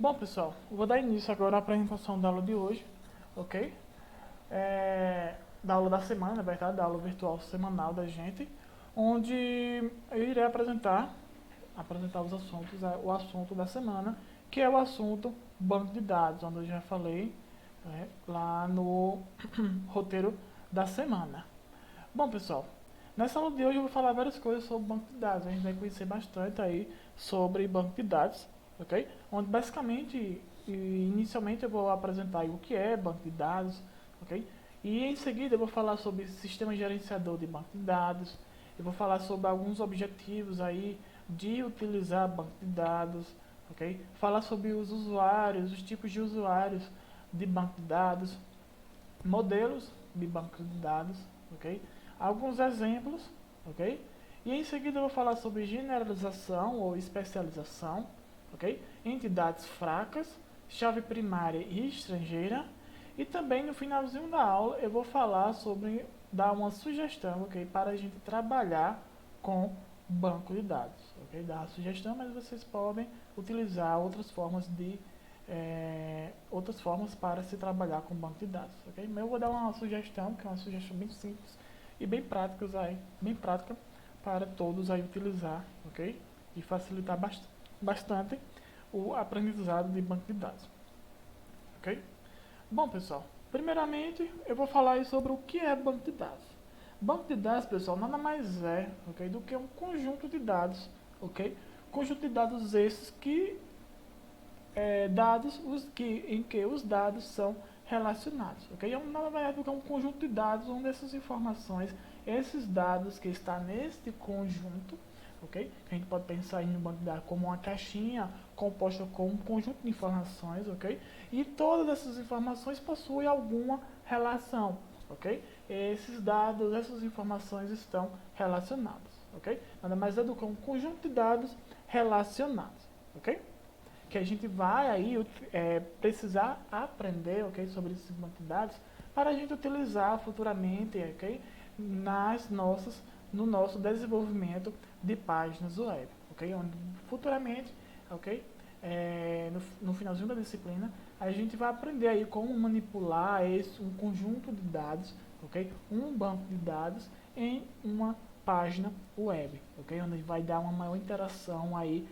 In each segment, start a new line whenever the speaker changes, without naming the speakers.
Bom, pessoal, eu vou dar início agora à apresentação da aula de hoje, ok? Da aula da semana, na verdade, da aula virtual semanal da gente, onde eu irei apresentar os assuntos, o assunto da semana, que é o assunto banco de dados, onde eu já falei, né, lá no roteiro da semana. Bom, pessoal, nessa aula de hoje eu vou falar várias coisas sobre banco de dados. A gente vai conhecer bastante aí sobre banco de dados, ok? Onde basicamente, inicialmente eu vou apresentar aí o que é banco de dados, ok? E em seguida eu vou falar sobre sistema gerenciador de banco de dados. Eu vou falar sobre alguns objetivos aí de utilizar banco de dados, ok? Falar sobre os usuários, os tipos de usuários de banco de dados, modelos de banco de dados, ok? Alguns exemplos, ok? E em seguida eu vou falar sobre generalização ou especialização, ok? Entidades fracas, chave primária e estrangeira. E também no finalzinho da aula eu vou falar sobre, dar uma sugestão, ok? Para a gente trabalhar com banco de dados, ok? Dar a sugestão, mas vocês podem utilizar outras formas para se trabalhar com banco de dados, ok? Mas eu vou dar uma sugestão, que é uma sugestão bem simples e bem prática para todos aí utilizar, ok? E facilitar bastante o aprendizado de banco de dados, ok? Bom, pessoal, primeiramente eu vou falar aí sobre o que é banco de dados. Banco de dados, pessoal, nada mais é, ok, do que um conjunto de dados, ok? Conjunto de dados esses que em que os dados são relacionados, ok? É nada mais do que um conjunto de dados onde essas informações, esses dados que estão neste conjunto, ok? Que a gente pode pensar em um banco de dados como uma caixinha composta com um conjunto de informações, ok? E todas essas informações possuem alguma relação, ok? Esses dados, essas informações estão relacionadas, ok? Nada mais é do que um conjunto de dados relacionados, ok? Que a gente vai aí precisar aprender, ok, sobre esses banco de dados para a gente utilizar futuramente, ok, no nosso desenvolvimento de páginas web, ok, onde futuramente, ok, no finalzinho da disciplina a gente vai aprender aí como manipular um conjunto de dados, ok, um banco de dados em uma página web, ok, onde vai dar uma maior interação aí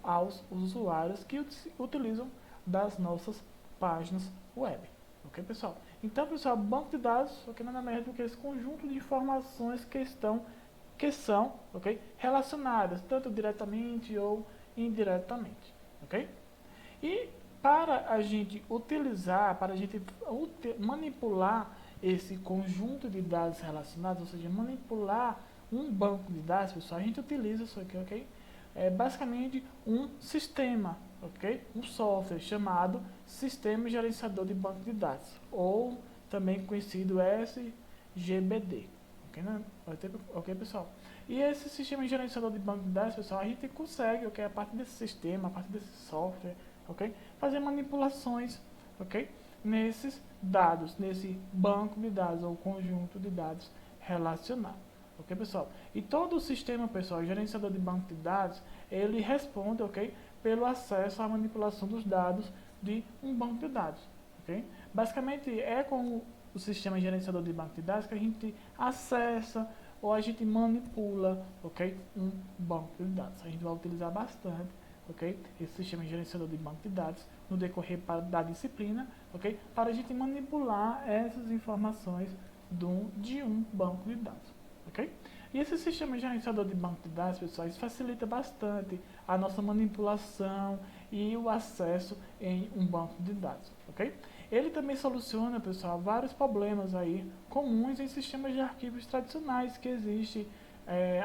aos usuários que utilizam das nossas páginas web. Ok, pessoal? Então, pessoal, banco de dados, ok, nada mais do que esse conjunto de informações que são, ok, relacionadas, tanto diretamente ou indiretamente, ok? E para a gente utilizar, para a gente manipular esse conjunto de dados relacionados, ou seja, manipular um banco de dados, pessoal, a gente utiliza isso aqui, ok? É basicamente um sistema, ok? Um software chamado Sistema Gerenciador de Banco de Dados, ou também conhecido SGBD, ok, né? Ok, pessoal? E esse sistema gerenciador de banco de dados, pessoal, a gente consegue, ok, a partir desse sistema, a partir desse software, ok, fazer manipulações, ok, nesses dados, nesse banco de dados ou conjunto de dados relacionado. Ok, pessoal? E todo o sistema, pessoal, gerenciador de banco de dados, ele responde, ok, pelo acesso à manipulação dos dados de um banco de dados, ok? Basicamente, é com o sistema gerenciador de banco de dados que a gente acessa ou a gente manipula, ok, um banco de dados. A gente vai utilizar bastante, ok, esse sistema gerenciador de banco de dados no decorrer da disciplina, ok, para a gente manipular essas informações de um banco de dados. Ok? E esse sistema gerenciador de banco de dados, pessoal, isso facilita bastante a nossa manipulação e o acesso em um banco de dados, ok? Ele também soluciona, pessoal, vários problemas aí comuns em sistemas de arquivos tradicionais que existem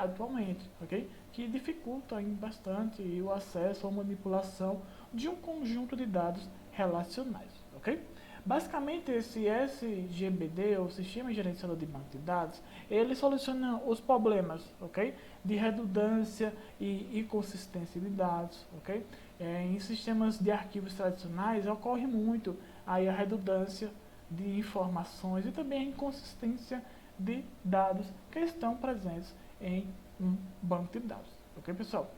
atualmente, ok? Que dificultam bastante o acesso ou manipulação de um conjunto de dados relacionais, ok? Basicamente, esse SGBD, ou Sistema Gerenciador de Banco de Dados, ele soluciona os problemas, ok? De redundância e inconsistência de dados, ok? Em sistemas de arquivos tradicionais ocorre muito aí a redundância de informações e também a inconsistência de dados que estão presentes em um banco de dados, ok, pessoal?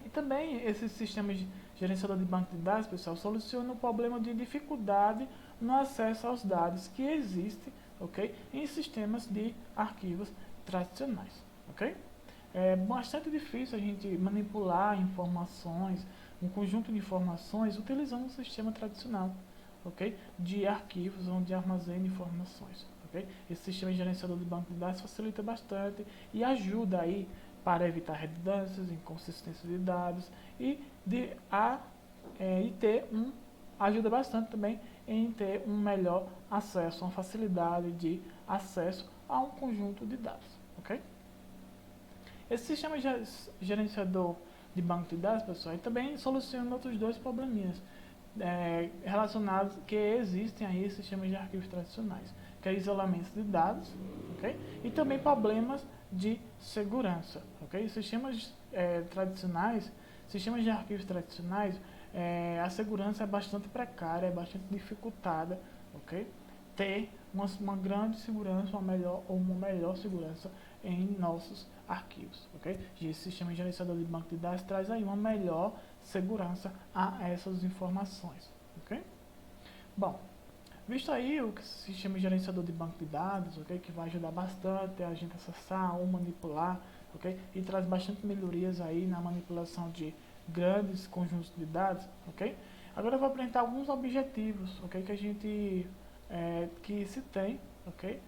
E também esse sistema de gerenciador de banco de dados, pessoal, soluciona o problema de dificuldade no acesso aos dados que existe, ok, em sistemas de arquivos tradicionais, ok? É bastante difícil a gente manipular informações, um conjunto de informações utilizando um sistema tradicional, ok, de arquivos onde armazena informações, ok? Esse sistema de gerenciador de banco de dados facilita bastante e ajuda aí para evitar redundâncias, inconsistências de dados e ajuda bastante também em ter um melhor acesso, uma facilidade de acesso a um conjunto de dados, ok? Esse sistema gerenciador de banco de dados, pessoal, também soluciona outros dois probleminhas relacionados que existem aí em sistemas de arquivos tradicionais, que é isolamento de dados, ok? E também problemas de segurança, ok? Sistemas de arquivos tradicionais, a segurança é bastante precária, é bastante dificultada, ok? Ter uma grande segurança, uma melhor segurança em nossos arquivos, ok? E esse sistema de gerenciador de banco de dados traz aí uma melhor segurança a essas informações, ok? Bom, visto aí o sistema de gerenciador de banco de dados, ok, que vai ajudar bastante a gente acessar ou manipular, ok, e traz bastante melhorias aí na manipulação de grandes conjuntos de dados, ok? Agora eu vou apresentar alguns objetivos, ok, que a gente que se tem, ok,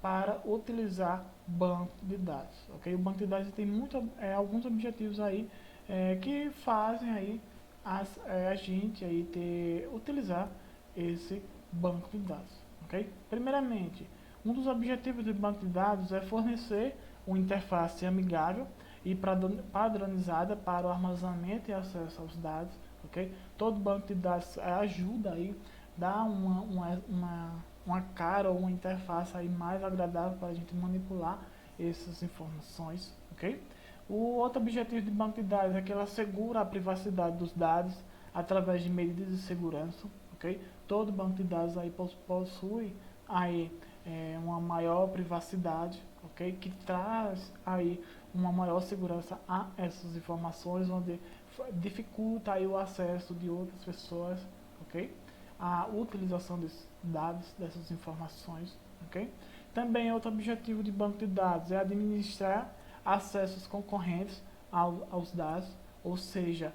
para utilizar banco de dados, ok? O banco de dados tem alguns objetivos aí que fazem aí a gente aí utilizar esse banco de dados, ok? Primeiramente, um dos objetivos do banco de dados é fornecer uma interface amigável e padronizada para o armazenamento e acesso aos dados, ok? Todo banco de dados ajuda aí, dá uma cara ou uma interface aí mais agradável para a gente manipular essas informações, ok? O outro objetivo do banco de dados é que ela assegura a privacidade dos dados através de medidas de segurança, ok? Todo banco de dados aí possui aí uma maior privacidade, ok? Que traz aí uma maior segurança a essas informações, onde dificulta aí o acesso de outras pessoas, ok? A utilização desses dados, dessas informações, ok? Também outro objetivo de banco de dados é administrar acessos concorrentes aos dados, ou seja,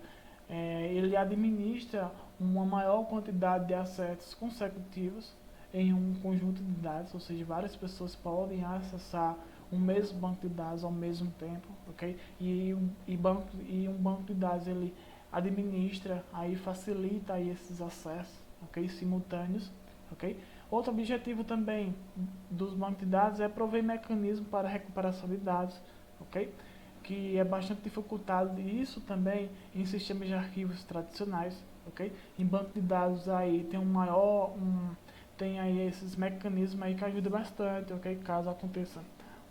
ele administra uma maior quantidade de acessos consecutivos em um conjunto de dados, ou seja, várias pessoas podem acessar o mesmo banco de dados ao mesmo tempo, ok? E um banco de dados ele administra, aí facilita aí esses acessos, ok? Simultâneos, ok? Outro objetivo também dos bancos de dados é prover mecanismos para recuperação de dados, ok? Que é bastante dificultado isso também em sistemas de arquivos tradicionais, ok? Em banco de dados aí tem aí esses mecanismos aí que ajudam bastante, ok? Caso aconteça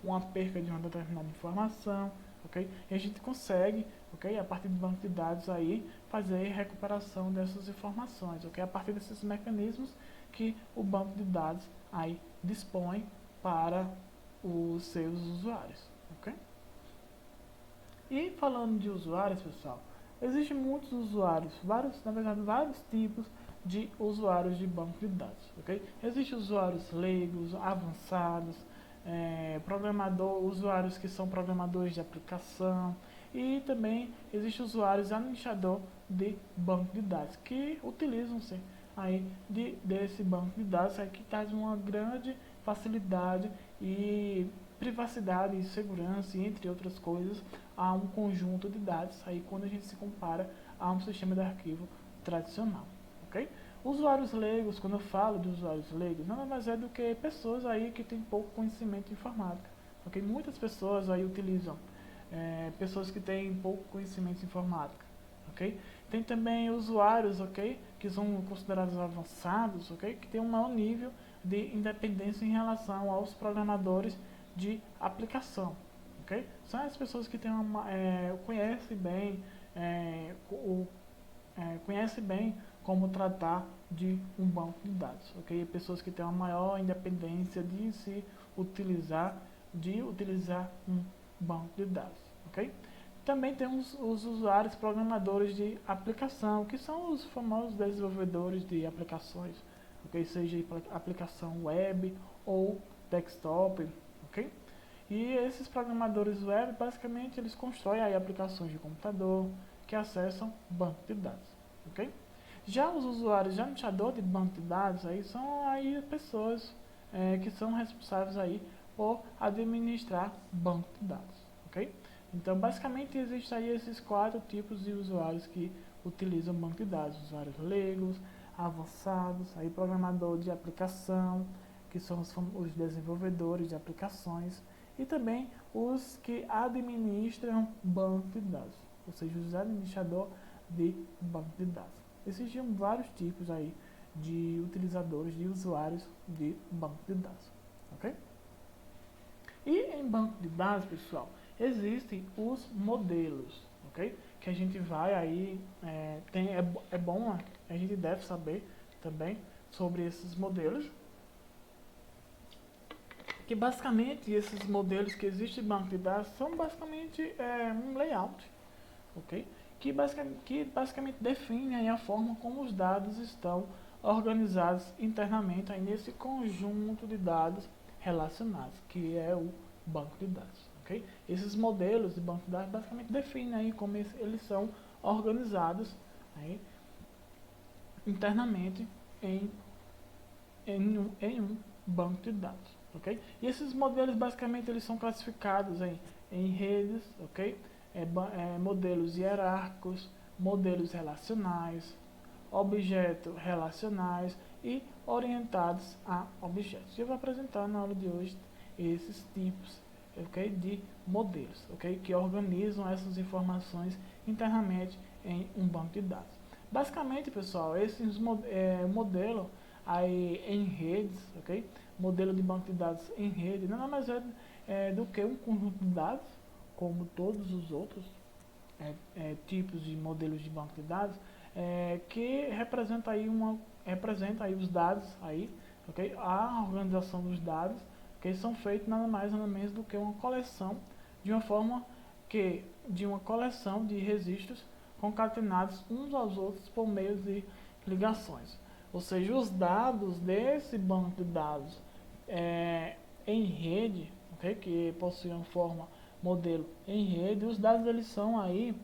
uma perca de uma determinada informação, ok? E a gente consegue, ok? A partir do banco de dados aí fazer recuperação dessas informações, ok? A partir desses mecanismos que o banco de dados aí dispõe para os seus usuários, ok? E falando de usuários, pessoal, existem muitos usuários, vários tipos de usuários de banco de dados, ok? Existem usuários leigos, avançados, usuários que são programadores de aplicação e também existem usuários administrador de banco de dados que utilizam-se aí desse banco de dados aí que traz uma grande facilidade e privacidade e segurança, entre outras coisas, a um conjunto de dados aí quando a gente se compara a um sistema de arquivo tradicional, ok? Usuários leigos, quando eu falo de usuários leigos, nada mais é do que pessoas aí que têm pouco conhecimento de informática, ok? Muitas pessoas aí utilizam pessoas que têm pouco conhecimento de informática, ok? Tem também usuários, ok, que são considerados avançados, ok, que têm um maior nível de independência em relação aos programadores de aplicação, ok? São as pessoas que têm conhecem bem como tratar de um banco de dados, ok? Pessoas que têm uma maior independência de utilizar um banco de dados, ok? Também tem os usuários programadores de aplicação, que são os famosos desenvolvedores de aplicações, ok? Seja aplicação web ou desktop, ok? E esses programadores web, basicamente, eles constroem aí aplicações de computador que acessam banco de dados, ok? Já os usuários de administrador de banco de dados aí são aí pessoas que são responsáveis aí por administrar banco de dados, ok? Então, basicamente, existem aí esses 4 tipos de usuários que utilizam banco de dados: usuários leigos, avançados, aí programador de aplicação, que são os desenvolvedores de aplicações, e também os que administram banco de dados, ou seja, os administradores de banco de dados. Existem vários tipos aí de utilizadores, de usuários de banco de dados, ok? E em banco de dados, pessoal, existem os modelos, ok? Que a gente vai aí, é bom, a gente deve saber também sobre esses modelos, que basicamente esses modelos que existem em banco de dados são basicamente um layout, ok? Que basicamente define aí a forma como os dados estão organizados internamente aí nesse conjunto de dados relacionados, que é o banco de dados, ok? Esses modelos de banco de dados basicamente definem aí como eles são organizados aí internamente em um banco de dados, ok? E esses modelos basicamente eles são classificados em redes, ok? Modelos hierárquicos, modelos relacionais, objetos relacionais e orientados a objetos. Eu vou apresentar na aula de hoje esses tipos, ok, de modelos, ok, que organizam essas informações internamente em um banco de dados. Basicamente, pessoal, esse modelo aí em redes, ok, modelo de banco de dados em rede, nada mais do que um conjunto de dados, como todos os outros tipos de modelos de banco de dados, que representa aí os dados aí, ok? A organização dos dados que são feitos nada mais nada menos do que uma coleção de uma coleção de registros concatenados uns aos outros por meio de ligações. Ou seja, os dados desse banco de dados em rede, okay, que possui uma forma modelo em rede, os dados eles são aí,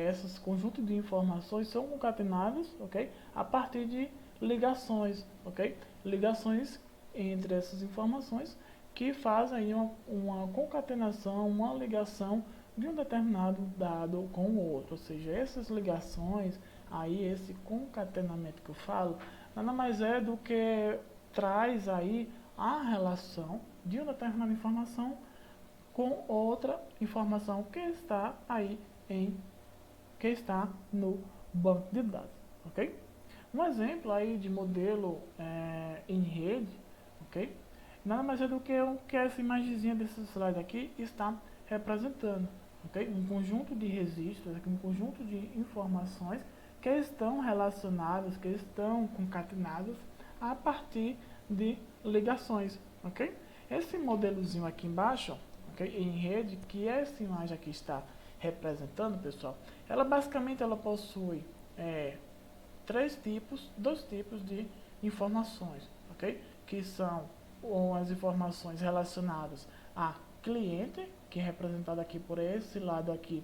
esses conjuntos de informações são concatenados, ok, a partir de ligações, ok, ligações entre essas informações que fazem aí uma concatenação, uma ligação de um determinado dado com o outro, ou seja, essas ligações, aí esse concatenamento que eu falo, nada mais é do que traz aí a relação de uma determinada informação com outra informação que está aí que está no banco de dados, ok? Um exemplo aí de modelo em rede, ok? Nada mais é do que o que essa imagenzinha desse slide aqui está representando, ok? Um conjunto de registros, um conjunto de informações que estão relacionadas, que estão concatenadas a partir de ligações, ok? Esse modelozinho aqui embaixo, okay, em rede, que essa imagem aqui está representando, pessoal, ela basicamente possui dois tipos de informações, ok? Que são as informações relacionadas a cliente, que é representado aqui por esse lado aqui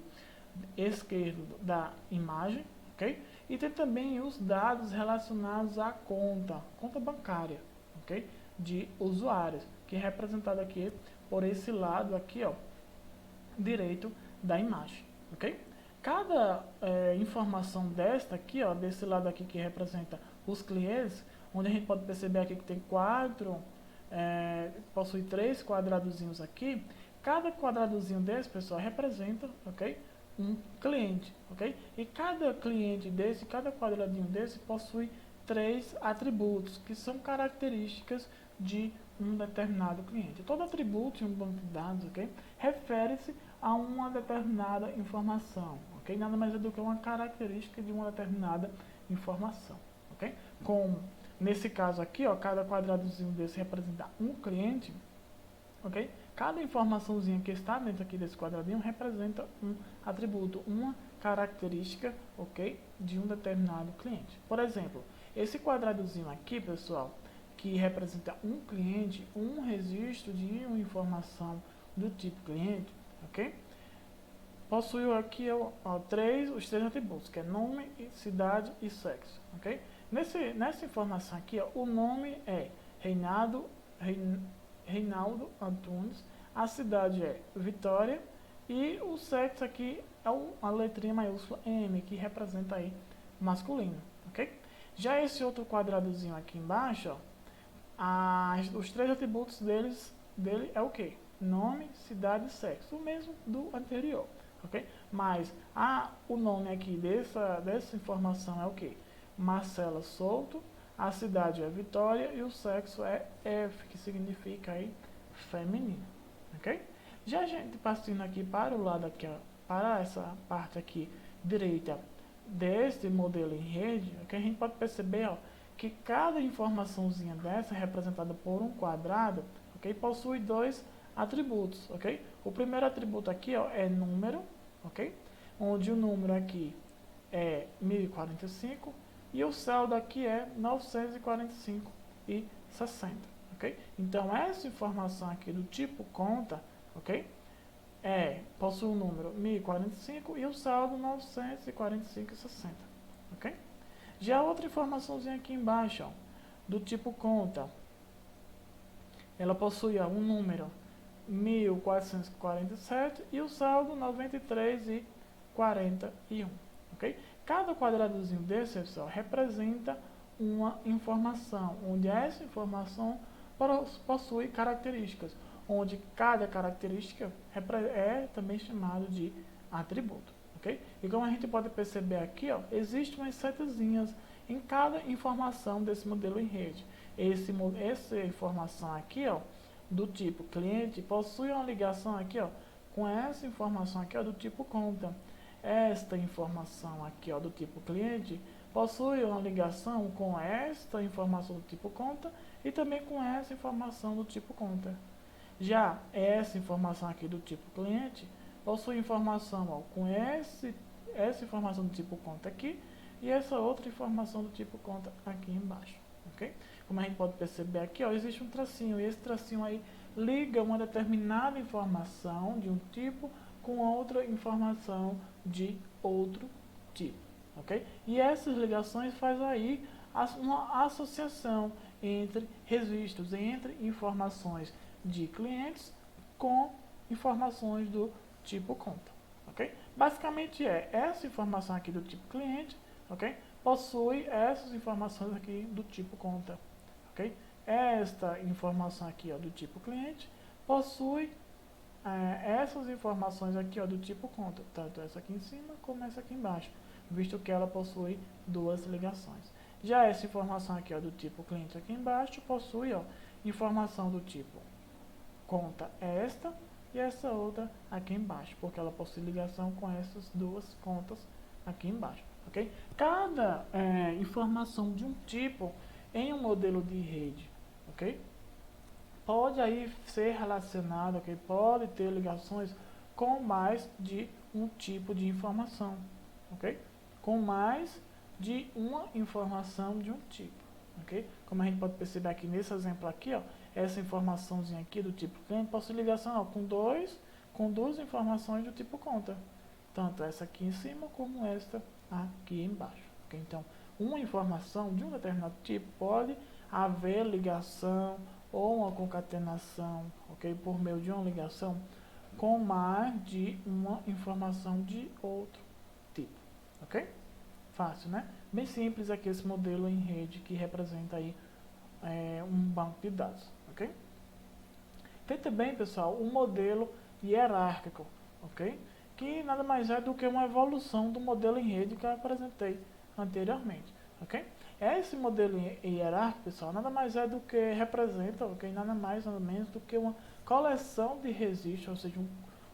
esquerdo da imagem, ok? E tem também os dados relacionados à conta bancária, ok? De usuários, que é representado aqui por esse lado aqui, ó, direito da imagem, ok? Cada informação desta aqui, ó, desse lado aqui que representa os clientes, onde a gente pode perceber aqui que tem possui 3 quadradozinhos aqui. Cada quadradozinho desse, pessoal, representa, ok, um cliente, ok? E cada cliente desse, cada quadradinho desse possui 3 atributos, que são características de um determinado cliente. Todo atributo em um banco de dados, ok, refere-se a uma determinada informação, ok? Nada mais é do que uma característica de uma determinada informação, ok? Como nesse caso aqui, ó, cada quadradozinho desse representa um cliente, ok? Cada informaçãozinha que está dentro aqui desse quadradinho representa um atributo, uma característica, ok, de um determinado cliente. Por exemplo, esse quadradozinho aqui, pessoal, que representa um cliente, um registro de uma informação do tipo cliente, ok? Possui aqui os três atributos, que é nome, cidade e sexo, ok? Nessa informação aqui, o nome é Reinaldo Antunes, a cidade é Vitória e o sexo aqui é a letrinha maiúscula M, que representa aí masculino, ok? Já esse outro quadradozinho aqui embaixo, ó, os três atributos dele é o que? Nome, cidade e sexo, o mesmo do anterior, ok? Mas o nome aqui dessa informação é o que? Marcela Souto, a cidade é Vitória e o sexo é F, que significa aí feminino, ok? Já a gente passando aqui para o lado aqui, ó, para essa parte aqui direita deste modelo em rede, okay, a gente pode perceber, ó, que cada informaçãozinha dessa representada por um quadrado, ok, possui dois atributos, ok? O primeiro atributo aqui, ó, é número, ok? Onde o número aqui é 1045 e o saldo aqui é 945 e 60, ok? Então essa informação aqui do tipo conta, ok? Possui o número 1045 e o saldo 945 e 60, ok? Já outra informaçãozinha aqui embaixo, ó, do tipo conta, ela possui um número 1447 e o saldo 93 e 41, ok? Cada quadradozinho desse, pessoal, representa uma informação, onde essa informação possui características, onde cada característica é também chamado de atributo, ok? E como a gente pode perceber aqui, ó, existem umas setazinhas em cada informação desse modelo em rede. Essa informação aqui, ó, do tipo cliente, possui uma ligação aqui, ó, com essa informação aqui, ó, do tipo conta. Esta informação aqui, ó, do tipo cliente, possui uma ligação com esta informação do tipo conta e também com essa informação do tipo conta. Já essa informação aqui do tipo cliente possui informação, ó, com essa informação do tipo conta aqui e essa outra informação do tipo conta aqui embaixo, ok? Como a gente pode perceber aqui, ó, existe um tracinho e esse tracinho aí liga uma determinada informação de um tipo com outra informação de outro tipo, ok? E essas ligações faz aí uma associação entre registros, entre informações de clientes com informações do tipo conta, ok? Basicamente essa informação aqui do tipo cliente, ok? Possui essas informações aqui do tipo conta, ok? Esta informação aqui, ó, do tipo cliente possui essas informações aqui, ó, do tipo conta, tanto essa aqui em cima como essa aqui embaixo, visto que ela possui duas ligações. Já essa informação aqui, ó, do tipo cliente aqui embaixo possui, ó, informação do tipo conta esta e essa outra aqui embaixo, porque ela possui ligação com essas duas contas aqui embaixo, ok? Cada informação de um tipo em um modelo de rede, ok? Pode aí ser relacionado, ok? Pode ter ligações com mais de um tipo de informação, ok? Com mais de uma informação de um tipo, ok? Como a gente pode perceber aqui nesse exemplo aqui, ó, essa informaçãozinha aqui do tipo cliente possui ligação, ó, com duas informações do tipo conta, tanto essa aqui em cima como esta aqui embaixo, ok? Então, uma informação de um determinado tipo pode haver ligação ou uma concatenação, ok? Por meio de uma ligação com mais de uma informação de outro tipo, ok? Fácil, né? Bem simples aqui esse modelo em rede que representa aí um banco de dados, ok? Tem também, pessoal, um modelo hierárquico, ok? Que nada mais é do que uma evolução do modelo em rede que eu apresentei anteriormente, ok? Esse modelo hierárquico, pessoal, nada mais é do que representa, ok? Nada mais, nada menos do que uma coleção de registros, ou seja,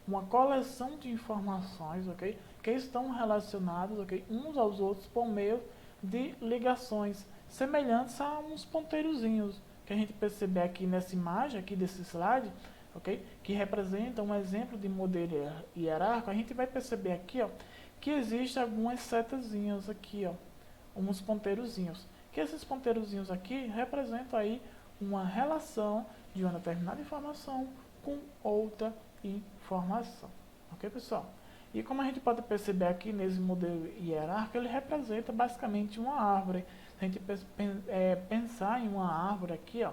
uma coleção de informações, ok? Que estão relacionados, ok? Uns aos outros por meio de ligações semelhantes a uns ponteirozinhos que a gente perceber aqui nessa imagem, aqui desse slide, ok? Que representa um exemplo de modelo hierárquico, a gente vai perceber aqui, ó, que existem algumas setazinhas aqui, ó, uns ponteirozinhos. Que esses ponteirozinhos aqui representam aí uma relação de uma determinada informação com outra informação, ok, pessoal? E como a gente pode perceber aqui nesse modelo hierárquico, ele representa basicamente uma árvore. Se a gente pensar em uma árvore aqui, ó,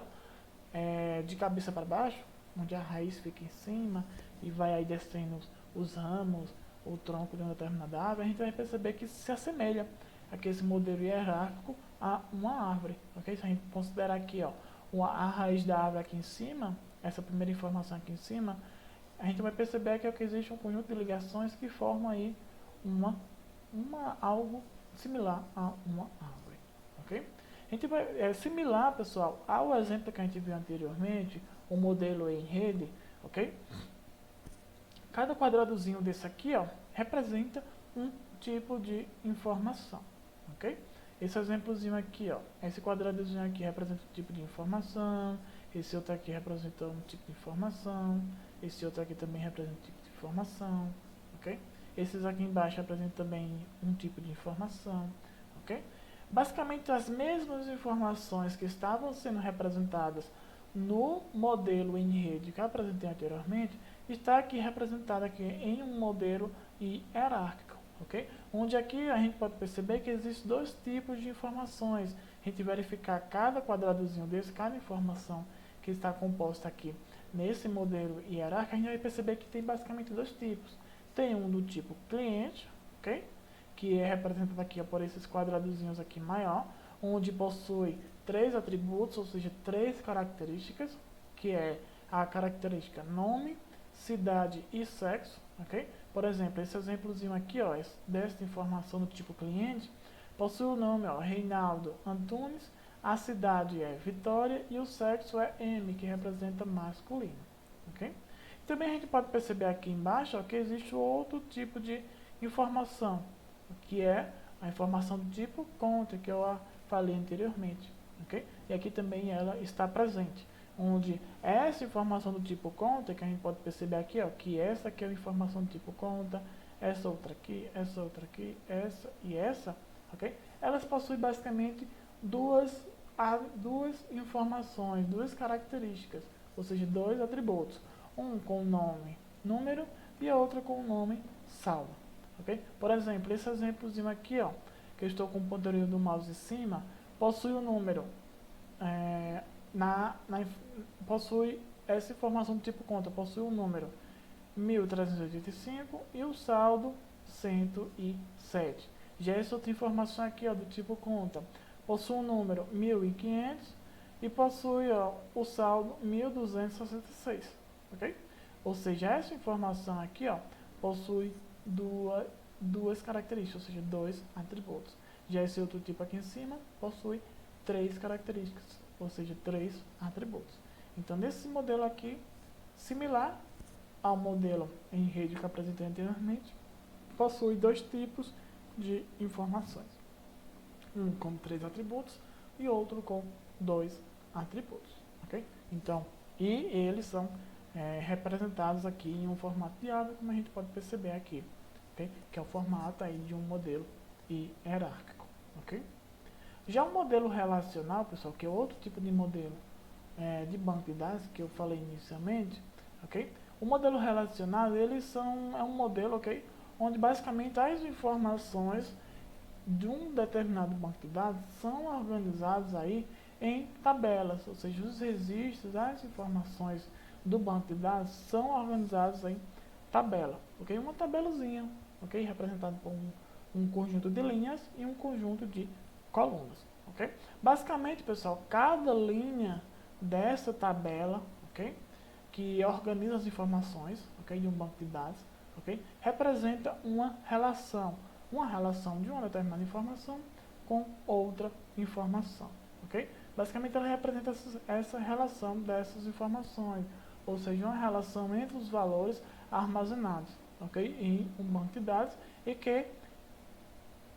de cabeça para baixo, onde a raiz fica em cima e vai aí descendo os ramos, o tronco de uma determinada árvore, a gente vai perceber que se assemelha aqui esse modelo hierárquico a uma árvore, ok? Se a gente considerar aqui, ó, a raiz da árvore aqui em cima, essa primeira informação aqui em cima, a gente vai perceber que existe um conjunto de ligações que formam aí algo similar a uma árvore, ok? A gente vai, similar, pessoal, ao exemplo que a gente viu anteriormente, o modelo em rede, ok? Cada quadradozinho desse aqui, ó, representa um tipo de informação, ok? Esse exemplozinho aqui, ó, esse quadradozinho aqui representa um tipo de informação, esse outro aqui representa um tipo de informação, esse outro aqui também representa um tipo de informação, ok? Esses aqui embaixo representam também um tipo de informação, ok? Basicamente as mesmas informações que estavam sendo representadas no modelo em rede que eu apresentei anteriormente, está aqui representada aqui em um modelo hierárquico, ok? Onde aqui a gente pode perceber que existem dois tipos de informações. A gente verificar cada quadradozinho desse, cada informação que está composta aqui nesse modelo hierárquico, a gente vai perceber que tem basicamente dois tipos. Tem um do tipo cliente, ok? Que é representado aqui, ó, por esses quadradozinhos aqui maior, onde possui 3 atributos, ou seja, 3 características, que é a característica nome, cidade e sexo, ok? Por exemplo, esse exemplozinho aqui, ó, desta informação do tipo cliente, possui o nome, ó, Reinaldo Antunes, a cidade é Vitória e o sexo é M, que representa masculino, ok? Também a gente pode perceber aqui embaixo, ó, que existe outro tipo de informação, que é a informação do tipo conta, que eu falei anteriormente, ok? E aqui também ela está presente, onde essa informação do tipo conta, que a gente pode perceber aqui, ó, que essa aqui é a informação do tipo conta, essa outra aqui, essa e essa, ok? Elas possuem basicamente duas informações, duas características, ou seja, dois atributos, um com o nome número e a outra com o nome saldo, ok? Por exemplo, esse exemplozinho aqui, ó, que eu estou com o ponteirinho do mouse em cima, possui o número, possui essa informação do tipo conta, possui o número 1385 e o saldo 107. Já essa outra informação aqui, ó, do tipo conta, possui o número 1500 e possui, ó, o saldo 1266, ok? Ou seja, essa informação aqui, ó, possui duas características, ou seja, dois atributos. Já esse outro tipo aqui em cima possui 3 características, ou seja, 3 atributos. Então, nesse modelo aqui, similar ao modelo em rede que eu apresentei anteriormente, possui 2 tipos de informações. Um com 3 atributos e outro com 2 atributos, ok? Então, e eles são representados aqui em um formato de árvore, como a gente pode perceber aqui, okay? Que é o formato aí de um modelo hierárquico, ok? Já o modelo relacional, pessoal, que é outro tipo de modelo de banco de dados que eu falei inicialmente, ok? O modelo relacional, é um modelo, ok? Onde basicamente as informações de um determinado banco de dados são organizadas aí em tabelas, ou seja, os registros, as informações do banco de dados são organizados em tabela, ok? Uma tabelazinha, ok? Representada por um conjunto de linhas e um conjunto de colunas, ok? Basicamente, pessoal, cada linha dessa tabela, ok? Que organiza as informações, ok? De um banco de dados, ok? Representa uma relação de uma determinada informação com outra informação, ok? Basicamente, ela representa essa relação dessas informações, ou seja, uma relação entre os valores armazenados, ok? Em um banco de dados e que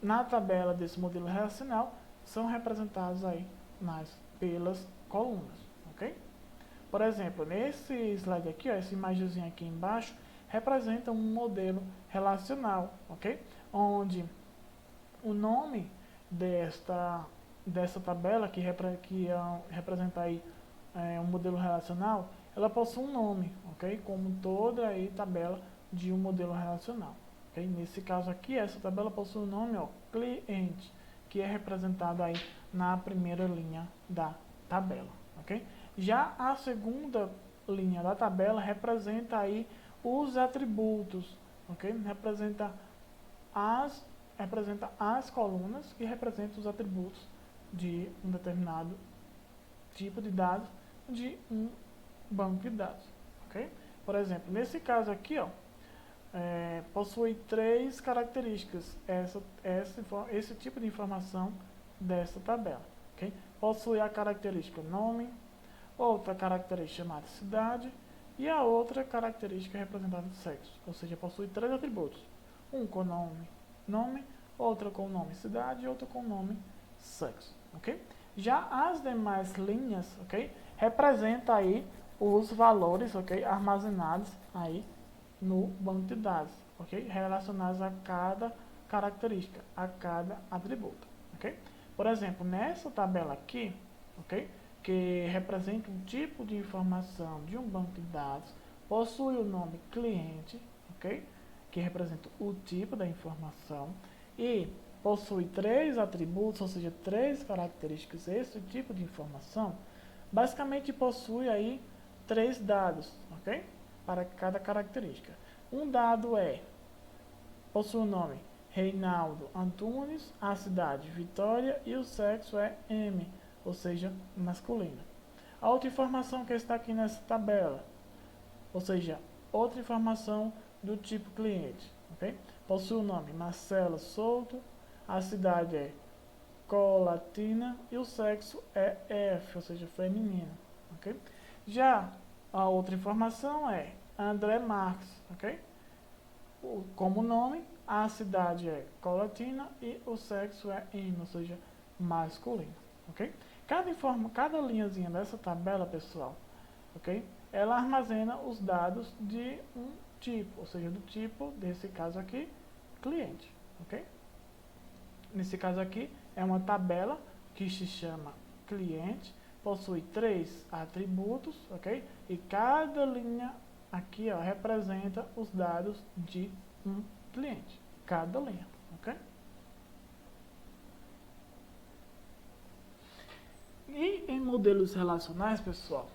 na tabela desse modelo relacional são representados aí pelas colunas, ok? Por exemplo, nesse slide aqui, ó, essa imagenzinha aqui embaixo, representa um modelo relacional, ok? Onde o nome dessa tabela que representa aí um modelo relacional, ela possui um nome, ok? Como toda aí tabela de um modelo relacional. Okay? Nesse caso aqui, essa tabela possui o nome, ó, cliente, que é representado aí na primeira linha da tabela, ok? Já a segunda linha da tabela representa aí os atributos, ok? Representa as colunas que representam os atributos de um determinado tipo de dados de um banco de dados, ok? Por exemplo, nesse caso aqui, ó, possui 3 características esse tipo de informação dessa tabela, ok? Possui a característica nome, outra característica chamada cidade e a outra característica representada de sexo, ou seja, possui 3 atributos, um com nome, outra com nome cidade e outra com nome sexo, ok? Já as demais linhas, ok, representa aí os valores, ok, armazenados aí no banco de dados, ok, relacionados a cada característica, a cada atributo, ok? Por exemplo, nessa tabela aqui, ok, que representa um tipo de informação de um banco de dados, possui o nome cliente, ok, que representa o tipo da informação e possui 3 atributos, ou seja, 3 características, esse tipo de informação, basicamente possui aí 3 dados, ok? Para cada característica. Um dado possui o nome Reinaldo Antunes, a cidade Vitória e o sexo é M, ou seja, masculino. A outra informação que está aqui nessa tabela, ou seja, outra informação do tipo cliente, ok? Possui o nome Marcela Souto, a cidade é Colatina e o sexo é F, ou seja, feminino, ok? Já a outra informação é André Marques, ok? Como nome, a cidade é Colatina e o sexo é M, ou seja, masculino, ok? Cada linhazinha dessa tabela, pessoal, ok? Ela armazena os dados de um tipo, ou seja, do tipo, desse caso aqui, cliente, ok? Nesse caso aqui, é uma tabela que se chama cliente, possui 3 atributos, ok? E cada linha aqui, ó, representa os dados de um cliente, cada linha, ok? E em modelos relacionais, pessoal,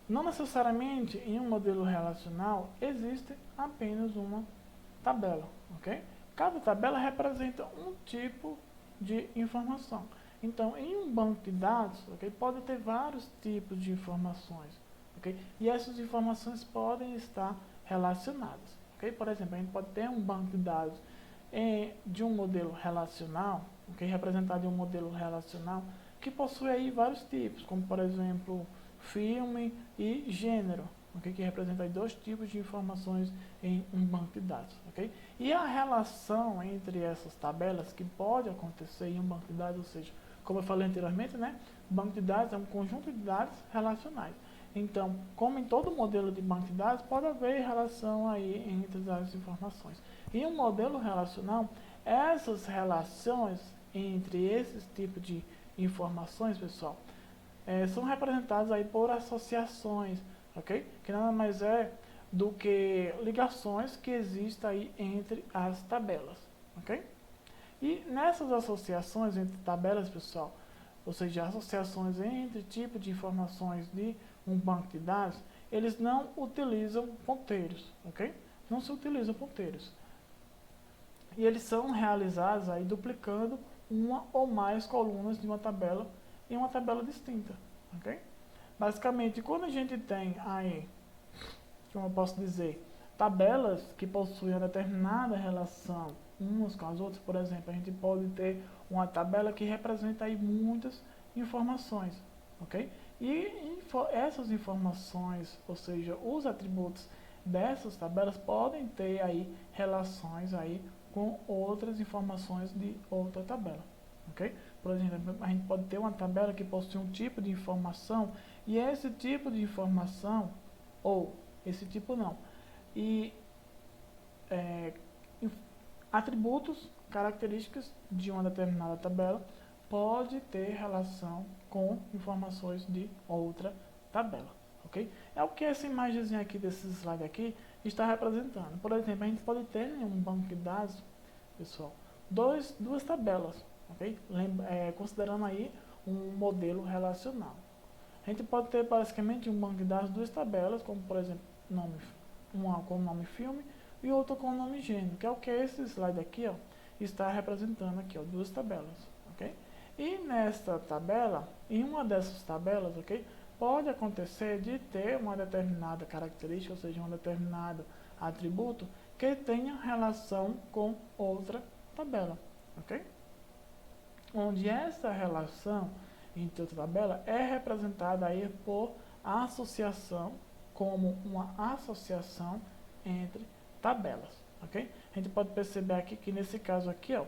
não necessariamente em um modelo relacional existe apenas uma tabela, ok? Cada tabela representa um tipo de informação. Então, em um banco de dados, ok, pode ter vários tipos de informações, ok? E essas informações podem estar relacionadas, ok? Por exemplo, a gente pode ter um banco de dados de um modelo relacional, ok, representado em um modelo relacional, que possui aí vários tipos, como por exemplo, filme e gênero, okay, que representa aí 2 tipos de informações em um banco de dados, ok? E a relação entre essas tabelas que pode acontecer em um banco de dados, ou seja, como eu falei anteriormente, né, banco de dados é um conjunto de dados relacionais. Então, como em todo modelo de banco de dados, pode haver relação aí entre as informações. Em um modelo relacional, essas relações entre esses tipos de informações, pessoal, são representadas aí por associações, ok? Que nada mais é do que ligações que existem aí entre as tabelas, ok? E nessas associações entre tabelas, pessoal, ou seja, associações entre tipos de informações de um banco de dados, eles não utilizam ponteiros, ok? Não se utilizam ponteiros. E eles são realizados aí duplicando uma ou mais colunas de uma tabela em uma tabela distinta, ok? Basicamente, quando a gente tem aí, como eu posso dizer, tabelas que possuem uma determinada relação umas com as outras, por exemplo, a gente pode ter uma tabela que representa aí muitas informações, ok? E essas informações, ou seja, os atributos dessas tabelas podem ter aí relações aí com outras informações de outra tabela, ok? por exemplo, a gente pode ter uma tabela que possui um tipo de informação, e esse tipo de informação, ou esse tipo não, e é, atributos, características de uma determinada tabela pode ter relação com informações de outra tabela, ok? É o que essa imagem aqui desse slide aqui está representando. Por exemplo, a gente pode ter em um banco de dados, pessoal, duas tabelas, ok? Considerando aí um modelo relacional. A gente pode ter basicamente um banco de dados, duas tabelas, como por exemplo, uma com o nome filme e outra com o nome gênero, que é o que esse slide aqui, ó, está representando aqui, ó, duas tabelas, ok? E nesta tabela, em uma dessas tabelas, ok, pode acontecer de ter uma determinada característica, ou seja, um determinado atributo que tenha relação com outra tabela, ok? Onde essa relação entre outra tabela é representada aí por associação, como uma associação entre tabelas, ok? A gente pode perceber aqui que nesse caso aqui, ó,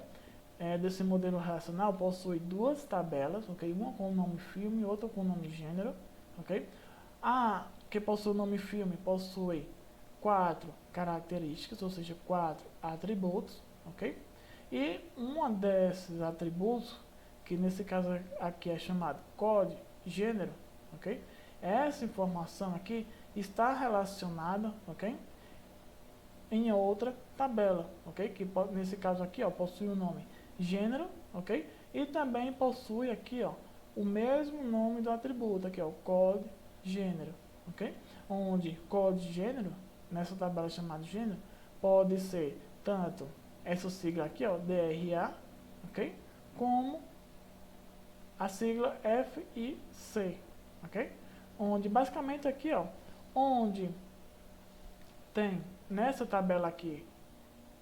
desse modelo relacional possui duas tabelas, ok? Uma com o nome filme e outra com o nome gênero, ok? A que possui o nome filme possui 4 características, ou seja, 4 atributos, ok? E um desses atributos, que nesse caso aqui é chamado código gênero, ok? Essa informação aqui está relacionada, ok? Em outra tabela, ok? Que nesse caso aqui, ó, possui o nome gênero, ok? E também possui aqui, ó, o mesmo nome do atributo, aqui, ó, código gênero, ok? Onde código gênero, nessa tabela chamada gênero, pode ser tanto essa sigla aqui, ó, DRA, ok? Como a sigla FIC, ok? Onde basicamente aqui, ó, onde tem nessa tabela aqui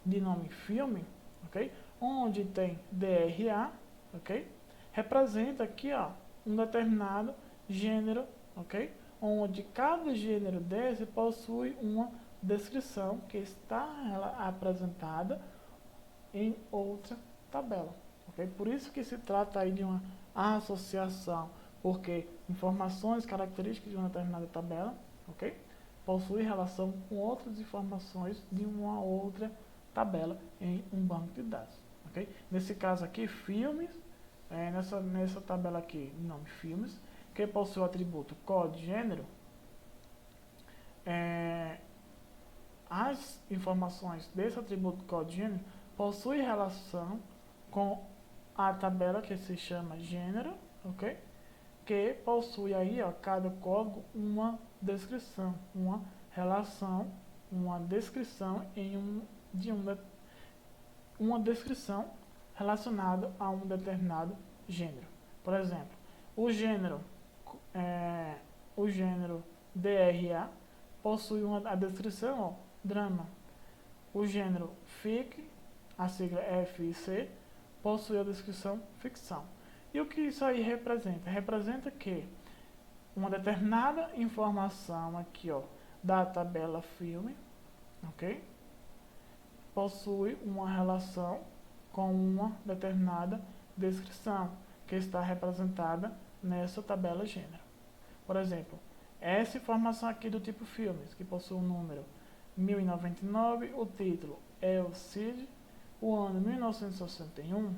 de nome filme, ok? Onde tem DRA, ok? Representa aqui, ó, um determinado gênero, ok? Onde cada gênero desse possui uma descrição que está apresentada em outra tabela, ok? Por isso que se trata aí de uma associação, porque informações características de uma determinada tabela, ok? Possui relação com outras informações de uma outra tabela em um banco de dados, ok? Nesse caso aqui, filmes, nessa tabela aqui, nome filmes, que possui o atributo código gênero, as informações desse atributo código gênero possuem relação com a tabela que se chama gênero, ok? Que possui aí, ó, cada código uma descrição, uma relação, uma descrição uma descrição relacionada a um determinado gênero. Por exemplo, o gênero DRA possui a descrição, ó, drama. O gênero FIC, a sigla FIC, possui a descrição ficção. E o que isso aí representa? Representa que uma determinada informação aqui, ó, da tabela filme, ok? Possui uma relação com uma determinada descrição que está representada nessa tabela gênero. Por exemplo, essa informação aqui do tipo filmes, que possui o número 1099, o título é o CID, o ano 1961,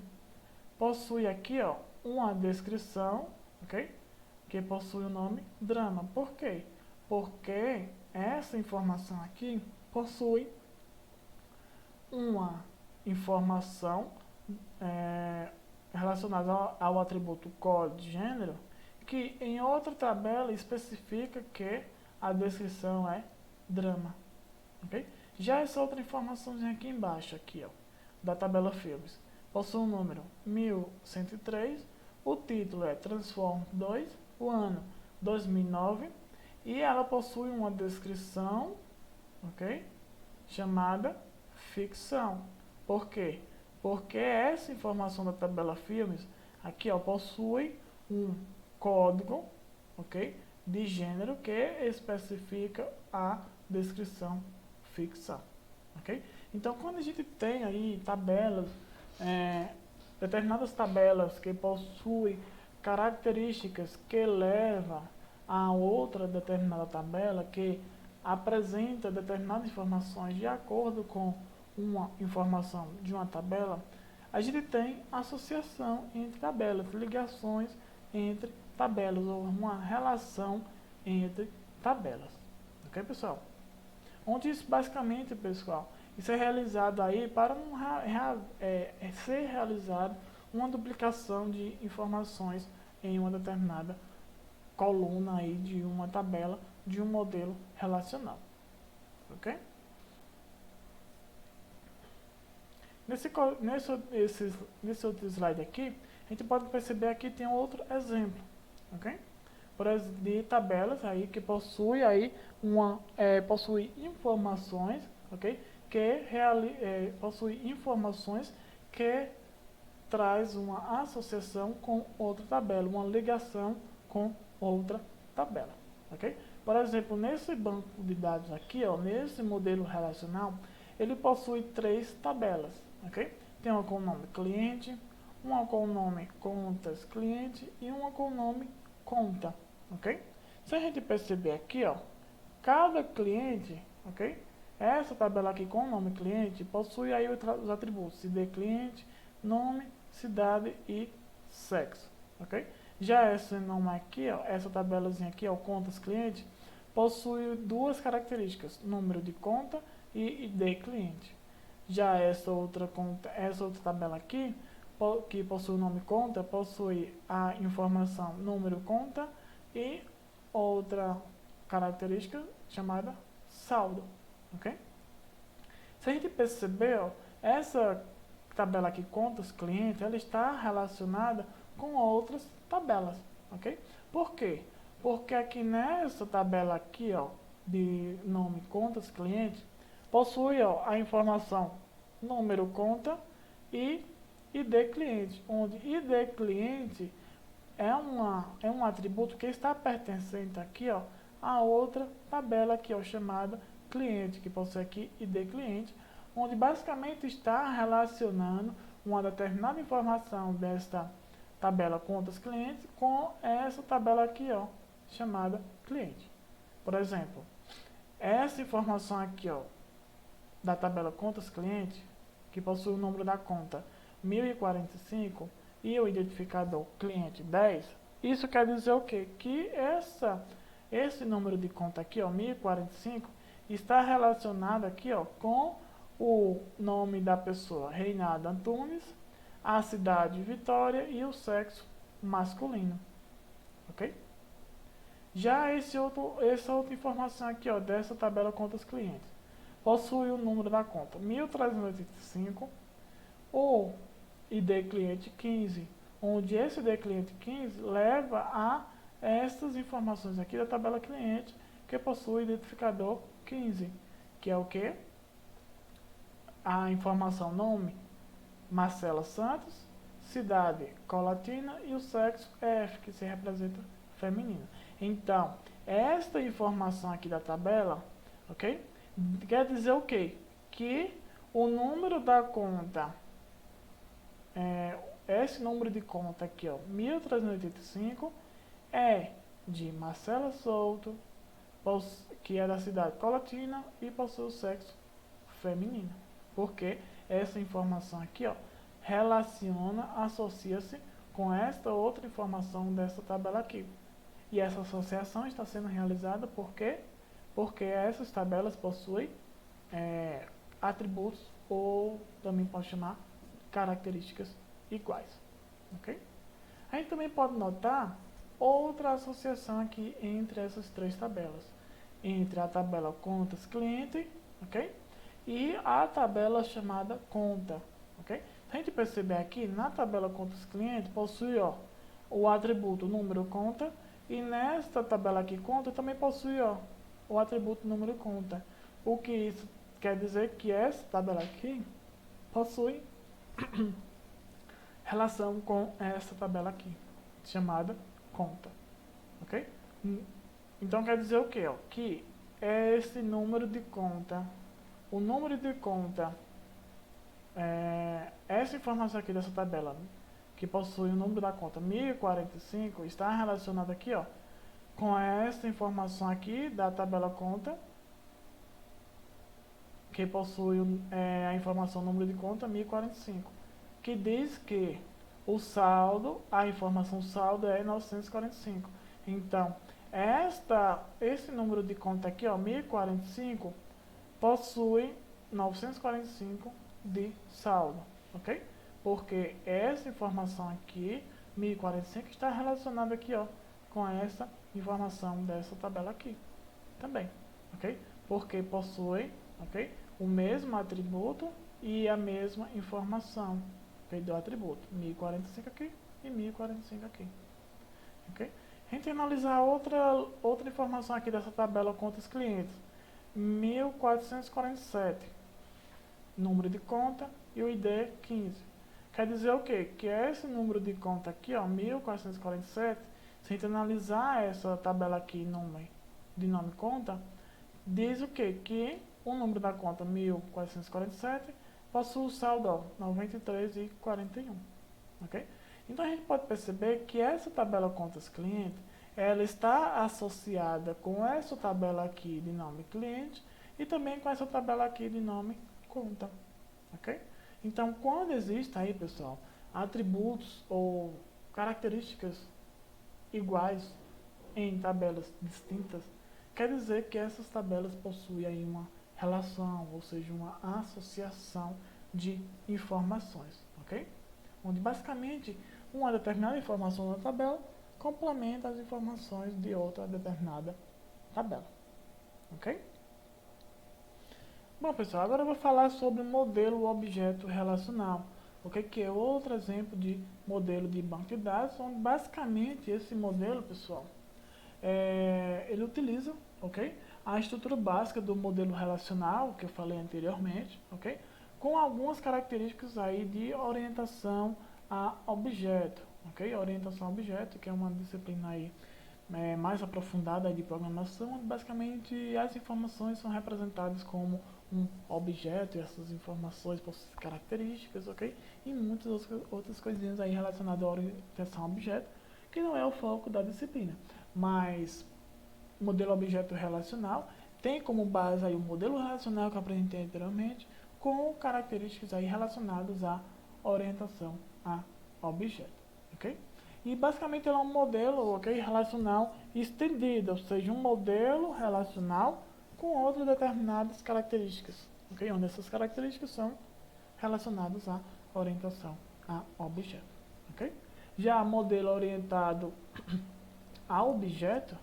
possui aqui, ó, uma descrição, ok? Que possui o nome drama. Por quê? Porque essa informação aqui possui uma informação relacionada ao atributo código de gênero, que em outra tabela especifica que a descrição é drama, ok? Já essa outra informação aqui embaixo, aqui, ó, da tabela filmes, possui o número 1103, o título é Transform 2, o ano 2009, e ela possui uma descrição, ok? Chamada ficção. Por quê? Porque essa informação da tabela filmes, aqui, ó, possui um código, ok? De gênero que especifica a descrição ficção, ok? Então, quando a gente tem aí tabelas determinadas tabelas que possuem características que levam a outra determinada tabela que apresenta determinadas informações de acordo com uma informação de uma tabela, a gente tem associação entre tabelas, ligações entre tabelas, ou uma relação entre tabelas. Ok, pessoal? Onde isso basicamente, pessoal, isso é realizado aí para ser realizado uma duplicação de informações em uma determinada coluna aí de uma tabela de um modelo relacional. Ok? Nesse outro slide aqui, a gente pode perceber aqui tem outro exemplo, ok? Por exemplo, de tabelas aí que possui aí possui informações, ok? Possui informações que traz uma associação com outra tabela, uma ligação com outra tabela, ok? Por exemplo, nesse banco de dados aqui, ó, nesse modelo relacional, ele possui 3 tabelas, ok? Tem uma com o nome cliente, uma com o nome contas cliente e uma com o nome conta, ok? Se a gente perceber aqui, ó, cada cliente, ok? Essa tabela aqui com o nome cliente possui aí os atributos ID cliente, nome, cidade e sexo, ok? Já esse nome aqui, ó, essa tabelazinha aqui, ó, contas cliente, possui 2 características, número de conta e ID cliente. Já essa outra tabela aqui, que possui o nome conta, possui a informação número conta e outra característica chamada saldo, ok? Se a gente perceber, ó, essa tabela aqui, contas cliente, ela está relacionada com outras tabelas, ok? Por quê? Porque aqui nessa tabela aqui, ó, de nome contas cliente, possui, ó, a informação número conta e ID cliente, onde ID cliente é um atributo que está pertencente aqui, ó, a outra tabela aqui, ó, chamada cliente, que possui aqui ID cliente, onde basicamente está relacionando uma determinada informação desta tabela contas clientes com essa tabela aqui, ó, chamada cliente. Por exemplo, essa informação aqui, ó, da tabela contas cliente, que possui o número da conta 1045 e o identificador cliente 10, isso quer dizer o quê? Que esse número de conta aqui, ó, 1045, está relacionado aqui, ó, com o nome da pessoa, Reinaldo Antunes, a cidade Vitória e o sexo masculino, ok? Já essa outra informação aqui, ó, dessa tabela contas clientes, possui o número da conta 1385, o ID cliente 15, onde esse ID cliente 15 leva a essas informações aqui da tabela cliente, que possui o identificador 15, que é o que? A informação nome, Marcela Santos, cidade, Colatina e o sexo F, que se representa feminino. Então, esta informação aqui da tabela, ok? Quer dizer o quê? Que o número da conta, esse número de conta aqui, ó, 1385, é de Marcela Souto, que é da cidade Colatina e possui o sexo feminino. Porque essa informação aqui, ó, associa-se com esta outra informação dessa tabela aqui. E essa associação está sendo realizada porque essas tabelas possuem atributos, ou também pode chamar características iguais. Ok? A gente também pode notar outra associação aqui entre essas 3 tabelas. Entre a tabela contas cliente, ok? E a tabela chamada conta, ok? Se a gente perceber aqui, na tabela contas cliente, possui, ó, o atributo número conta, e nesta tabela aqui conta também possui, ó, o atributo número conta. O que isso quer dizer que essa tabela aqui possui relação com essa tabela aqui, chamada conta, ok? Então quer dizer o que? Que esse número de conta, o número de conta essa informação aqui dessa tabela, que possui o número da conta 1045, está relacionada aqui, ó, com essa informação aqui da tabela conta, que possui a informação número de conta 1045, que diz que o saldo, a informação saldo é 945. Então, esse número de conta aqui, ó, 1045, possui 945 de saldo, ok? Porque essa informação aqui, 1045, está relacionada aqui, ó, com essa informação dessa tabela aqui também, ok? Porque possui, ok, o mesmo atributo e a mesma informação, ok, do atributo, 1045 aqui e 1045 aqui, ok? A gente analisar outra informação aqui dessa tabela contas clientes, 1447, número de conta e o ID 15. Quer dizer o quê? Que esse número de conta aqui, ó, 1447, se a gente analisar essa tabela aqui de nome conta, diz o quê? Que o número da conta 1447 possui o saldo, ó, 93,41, ok? Então a gente pode perceber que essa tabela contas cliente, ela está associada com essa tabela aqui de nome cliente e também com essa tabela aqui de nome conta, ok? Então, quando existe aí, pessoal, atributos ou características iguais em tabelas distintas, quer dizer que essas tabelas possuem aí uma relação, ou seja, uma associação de informações, ok? Onde basicamente uma determinada informação na tabela complementa as informações de outra determinada tabela, ok? Bom, pessoal, agora eu vou falar sobre o modelo objeto relacional, ok? Que é outro exemplo de modelo de banco de dados, onde basicamente esse modelo, pessoal, ele utiliza, ok, a estrutura básica do modelo relacional, que eu falei anteriormente, ok, com algumas características aí de orientação a objeto, ok? Orientação a objeto, que é uma disciplina aí mais aprofundada de programação, onde basicamente as informações são representadas como um objeto e essas informações possuem características, ok? E muitas outras coisinhas aí relacionadas à orientação a objeto, que não é o foco da disciplina. Mas o modelo objeto relacional tem como base aí o modelo relacional que eu apresentei anteriormente, com características aí relacionadas à orientação a objeto, ok? E basicamente ele é um modelo, ok, relacional estendido, ou seja, um modelo relacional com outras determinadas características, ok? Onde essas características são relacionadas à orientação a objeto, ok? Já modelo orientado a objeto,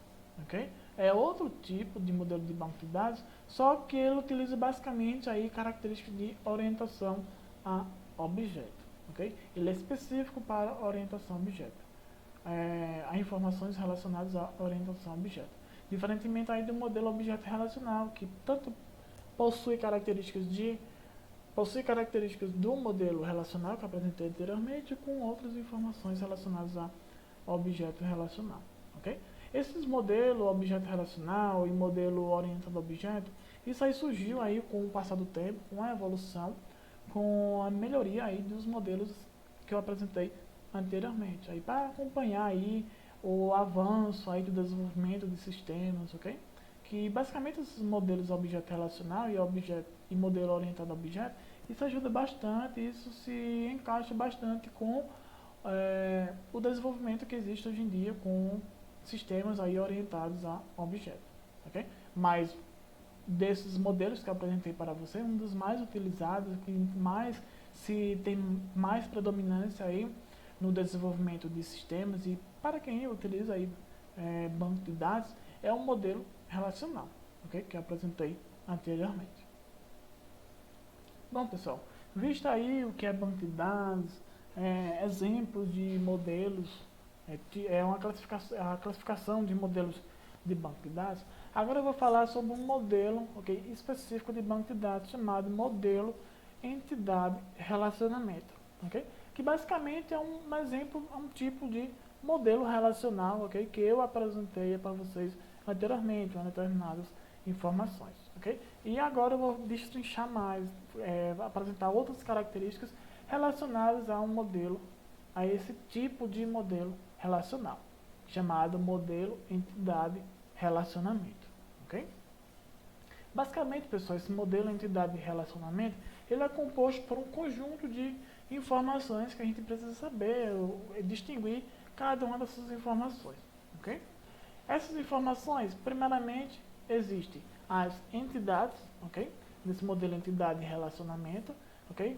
ok? É outro tipo de modelo de banco de dados, só que ele utiliza basicamente aí características de orientação a objeto, ok? Ele é específico para orientação a objeto. A informações relacionadas à orientação a objeto. Diferentemente aí do modelo objeto relacional, que tanto possui características do modelo relacional que eu apresentei anteriormente, com outras informações relacionadas a objeto relacional, ok? Esses modelos objeto relacional e modelo orientado a objeto, isso aí surgiu aí com o passar do tempo, com a evolução, com a melhoria aí dos modelos que eu apresentei anteriormente, aí para acompanhar aí o avanço aí do desenvolvimento de sistemas, ok? Que basicamente esses modelos objeto relacional e modelo orientado a objeto, isso ajuda bastante, isso se encaixa bastante com o desenvolvimento que existe hoje em dia com sistemas aí orientados a objeto, ok? Mas desses modelos que eu apresentei para você, um dos mais utilizados, que mais se tem mais predominância aí no desenvolvimento de sistemas e para quem utiliza aí banco de dados, é um modelo relacional, ok? Que eu apresentei anteriormente. Bom, pessoal, visto aí o que é banco de dados, exemplos de modelos, a classificação de modelos de banco de dados, agora eu vou falar sobre um modelo, ok, específico de banco de dados chamado modelo entidade relacionamento, ok? Que basicamente é um exemplo, um tipo de modelo relacional, ok? Que eu apresentei para vocês anteriormente, em determinadas informações, ok? E agora eu vou destrinchar mais, apresentar outras características relacionadas a um modelo, a esse tipo de modelo relacional, chamado modelo entidade relacionamento, ok? Basicamente, pessoal, esse modelo entidade relacionamento, ele é composto por um conjunto de informações que a gente precisa saber, distinguir cada uma dessas informações, ok? Essas informações, primeiramente, existem as entidades, ok? Nesse modelo entidade e relacionamento, ok?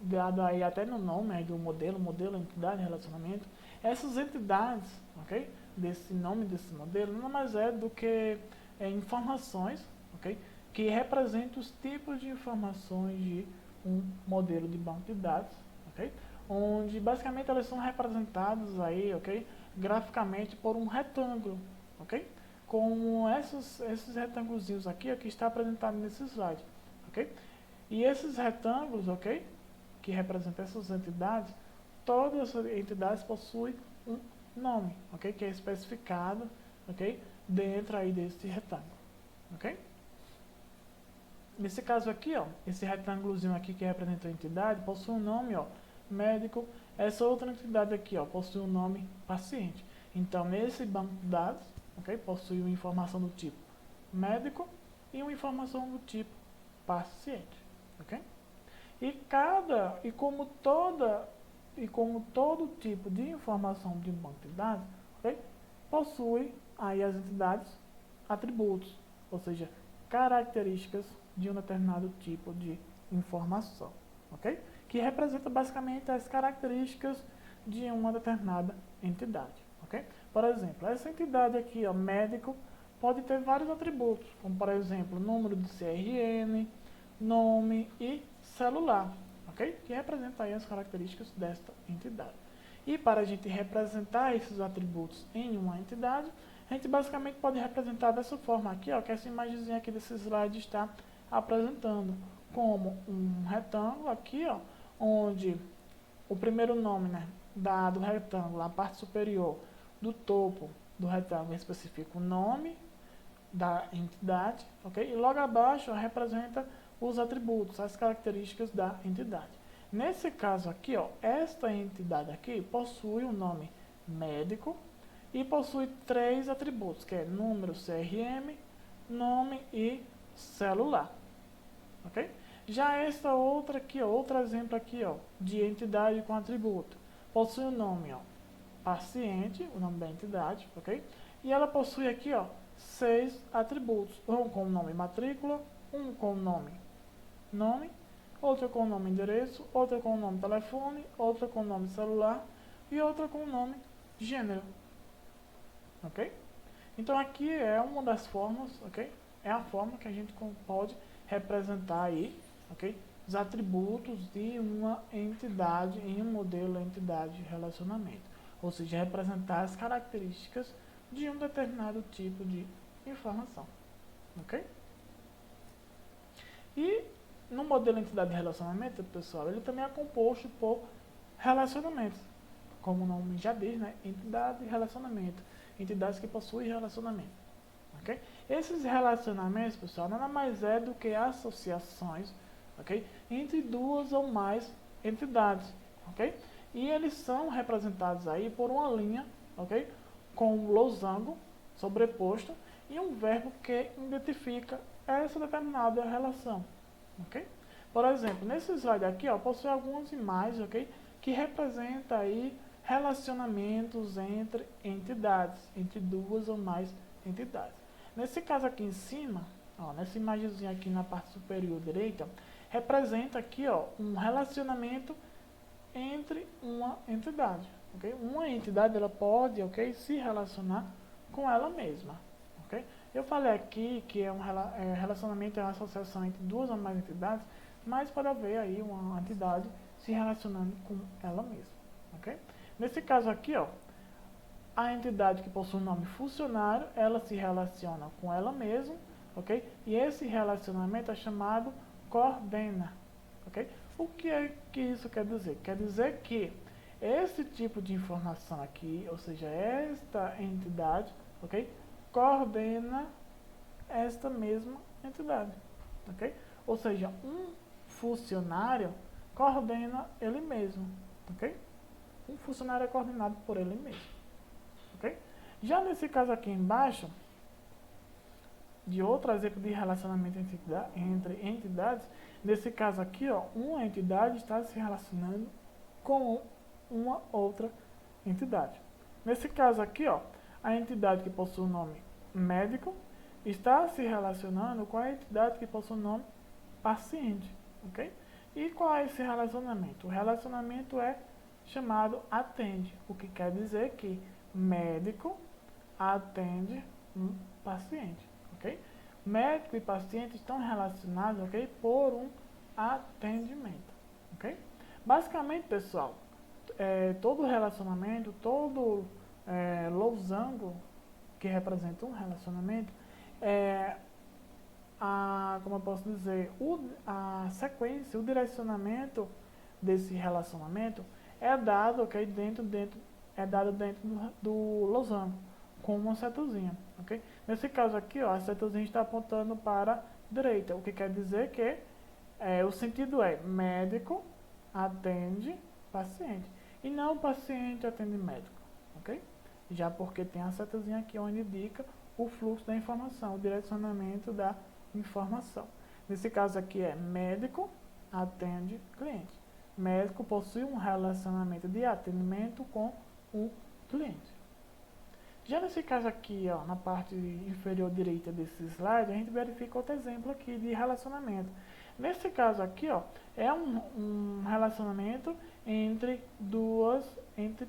Dado aí até no nome aí do modelo, entidade e relacionamento. Essas entidades, ok? Desse nome desse modelo, nada mais é do que informações, ok? Que representam os tipos de informações de um modelo de banco de dados, ok? Onde basicamente elas são representadas aí, ok? Graficamente por um retângulo, ok? Com esses retângulos aqui, que está apresentado nesse slide, ok? E esses retângulos, ok? Que representam essas entidades, todas essas entidades possuem um nome, ok? Que é especificado, ok? Dentro aí desse retângulo, ok? Nesse caso aqui, ó, esse retângulozinho aqui que representa a entidade possui um nome, ó, médico. Essa outra entidade aqui, ó, possui um nome paciente. Então, nesse banco de dados, ok, possui uma informação do tipo médico e uma informação do tipo paciente, ok? E como todo tipo de informação de um banco de dados, ok, possui aí as entidades atributos, ou seja, características de um determinado tipo de informação, ok? Que representa basicamente as características de uma determinada entidade, ok? Por exemplo, essa entidade aqui, ó, médico, pode ter vários atributos, como por exemplo, número de CRN, nome e celular, ok? Que representa aí as características desta entidade. E para a gente representar esses atributos em uma entidade, a gente basicamente pode representar dessa forma aqui, ó, que essa imagenzinha aqui desse slide está apresentando, como um retângulo aqui, ó, onde o primeiro nome, né, do retângulo, a parte superior do topo do retângulo especifica o nome da entidade, ok? E logo abaixo ó, representa os atributos, as características da entidade. Nesse caso aqui, ó, esta entidade aqui possui o nome médico e possui 3 atributos, que é número CRM, nome e celular, ok? Já essa outra aqui, ó, outro exemplo aqui, ó, de entidade com atributo, possui o nome, ó, paciente, o nome da entidade, ok? E ela possui aqui, ó, 6 atributos, um com o nome matrícula, um com o nome outro com o nome endereço, outra com o nome telefone, outra com o nome celular e outra com o nome gênero, ok? Então aqui é uma das formas, ok? É a forma que a gente pode representar aí, ok? Os atributos de uma entidade em um modelo entidade de relacionamento, ou seja, representar as características de um determinado tipo de informação, ok? E no modelo entidade de relacionamento, pessoal, ele também é composto por relacionamentos, como o nome já diz, né? Entidade e relacionamento, entidades que possuem relacionamento, ok? Esses relacionamentos, pessoal, nada mais é do que associações, ok? Entre duas ou mais entidades, ok? E eles são representados aí por uma linha, ok? Com um losango sobreposto e um verbo que identifica essa determinada relação, ok? Por exemplo, nesse slide aqui, ó, possui algumas imagens, ok? Que representa aí relacionamentos entre entidades, entre duas ou mais entidades. Nesse caso aqui em cima, ó, nessa imagenzinha aqui na parte superior direita, representa aqui, ó, um relacionamento entre uma entidade, ok? Uma entidade ela pode, ok, se relacionar com ela mesma, ok? Eu falei aqui que relacionamento é uma associação entre duas ou mais entidades, mas pode haver aí uma entidade se relacionando com ela mesma, ok? Nesse caso aqui, ó, a entidade que possui o nome funcionário, ela se relaciona com ela mesma, ok? E esse relacionamento é chamado coordena, ok? O que é que isso quer dizer? Quer dizer que esse tipo de informação aqui, ou seja, esta entidade, ok? Coordena esta mesma entidade, ok? Ou seja, um funcionário coordena ele mesmo, ok? Um funcionário é coordenado por ele mesmo, ok? Já nesse caso aqui embaixo, de outro exemplo de relacionamento entre entidades, nesse caso aqui, ó, uma entidade está se relacionando com uma outra entidade. Nesse caso aqui, ó, a entidade que possui o nome médico está se relacionando com a entidade que possui o nome paciente, ok? E qual é esse relacionamento? O relacionamento é chamado atende, o que quer dizer que médico atende um paciente, ok? Médico e paciente estão relacionados, ok? Por um atendimento, ok? Basicamente, pessoal, todo relacionamento, todo losango que representa um relacionamento, como eu posso dizer, a sequência, o direcionamento desse relacionamento é dado, ok, é dado dentro do losango, com uma setozinha, ok? Nesse caso aqui, ó, a setozinha está apontando para a direita, o que quer dizer que o sentido é médico atende paciente, e não paciente atende médico, ok? Já porque tem a setazinha aqui onde indica o fluxo da informação, o direcionamento da informação. Nesse caso aqui é médico atende cliente. Médico possui um relacionamento de atendimento com o cliente. Já nesse caso aqui, ó, na parte inferior direita desse slide, a gente verifica outro exemplo aqui de relacionamento. Nesse caso aqui, ó, é um relacionamento entre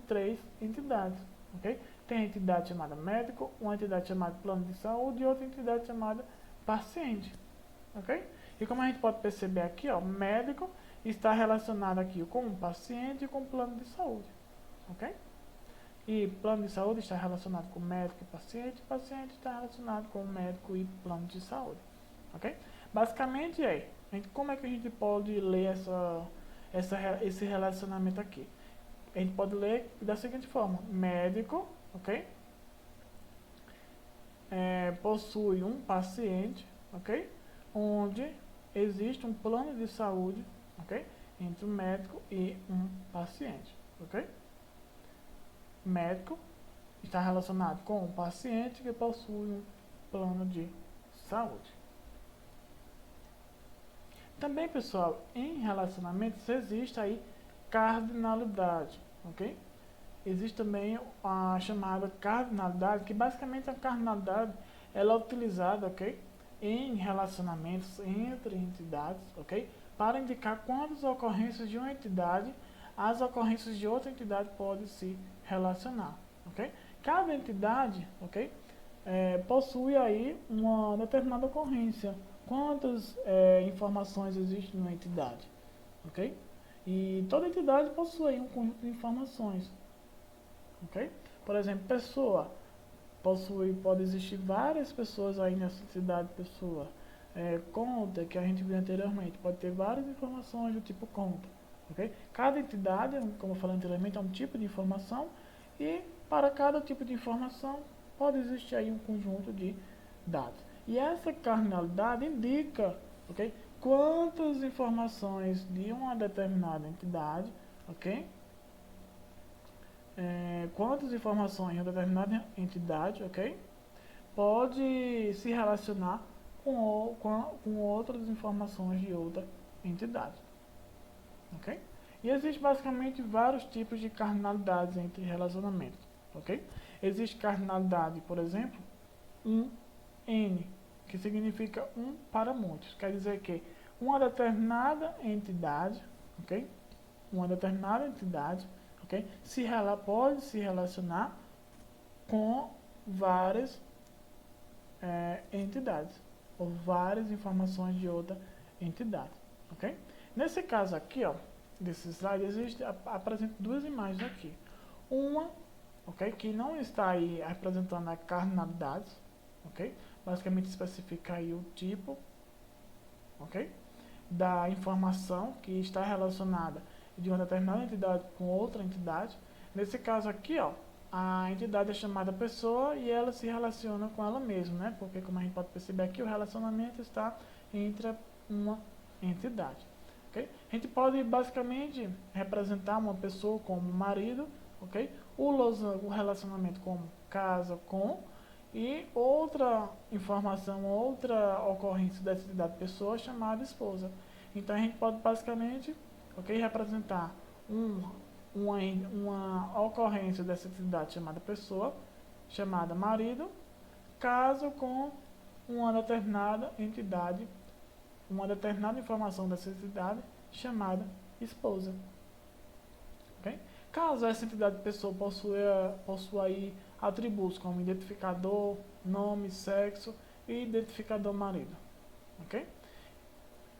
três entidades, ok? Tem a entidade chamada médico, uma entidade chamada plano de saúde e outra entidade chamada paciente, ok? E como a gente pode perceber aqui, ó, médico está relacionado aqui com o paciente e com o plano de saúde, ok? E plano de saúde está relacionado com médico e paciente está relacionado com médico e plano de saúde, ok? Basicamente como é que a gente pode ler esse relacionamento aqui? A gente pode ler da seguinte forma: médico, ok? Possui um paciente, ok? Onde existe um plano de saúde, ok? Entre um médico e um paciente, ok? Médico está relacionado com um paciente que possui um plano de saúde. Também, pessoal, em relacionamentos existe aí cardinalidade, ok? Existe também a chamada cardinalidade, que basicamente a cardinalidade ela é utilizada, ok, em relacionamentos entre entidades, ok, para indicar quando as ocorrências de uma entidade, as ocorrências de outra entidade podem se relacionar, ok? Cada entidade, ok, possui aí uma determinada ocorrência. Quantas informações existem numa entidade, ok? E toda entidade possui um conjunto de informações, ok? Por exemplo, pessoa pode existir várias pessoas aí nessa entidade pessoa. Conta, que a gente viu anteriormente, pode ter várias informações do tipo conta, ok? Cada entidade, como eu falei anteriormente, é um tipo de informação e para cada tipo de informação pode existir aí um conjunto de dados. E essa cardinalidade indica, ok, quantas informações de uma determinada entidade, ok? Quantas informações de uma determinada entidade, ok? Pode se relacionar com outras informações de outra entidade, ok? E existe basicamente vários tipos de cardinalidades entre relacionamentos, ok? Existe cardinalidade, por exemplo, N, que significa um para muitos. Quer dizer que uma determinada entidade, ok? Uma determinada entidade, ok? Pode se relacionar com várias entidades, ou várias informações de outra entidade, ok? Nesse caso aqui, ó, desse slide, apresenta duas imagens aqui. Uma, ok, que não está aí representando a cardinalidade, ok? Basicamente especifica aí o tipo, ok, da informação que está relacionada de uma determinada entidade com outra entidade. Nesse caso aqui, ó, a entidade é chamada pessoa e ela se relaciona com ela mesma, né? Porque, como a gente pode perceber aqui, o relacionamento está entre uma entidade. Okay? A gente pode basicamente representar uma pessoa como marido, okay? O relacionamento como casa com, e outra informação, outra ocorrência dessa entidade pessoa chamada esposa. Então a gente pode basicamente, okay, representar uma ocorrência dessa entidade chamada pessoa, chamada marido, caso com uma determinada entidade, uma determinada informação dessa entidade chamada esposa. Okay? Caso essa entidade pessoa possua aí atributos como identificador, nome, sexo e identificador marido. Okay?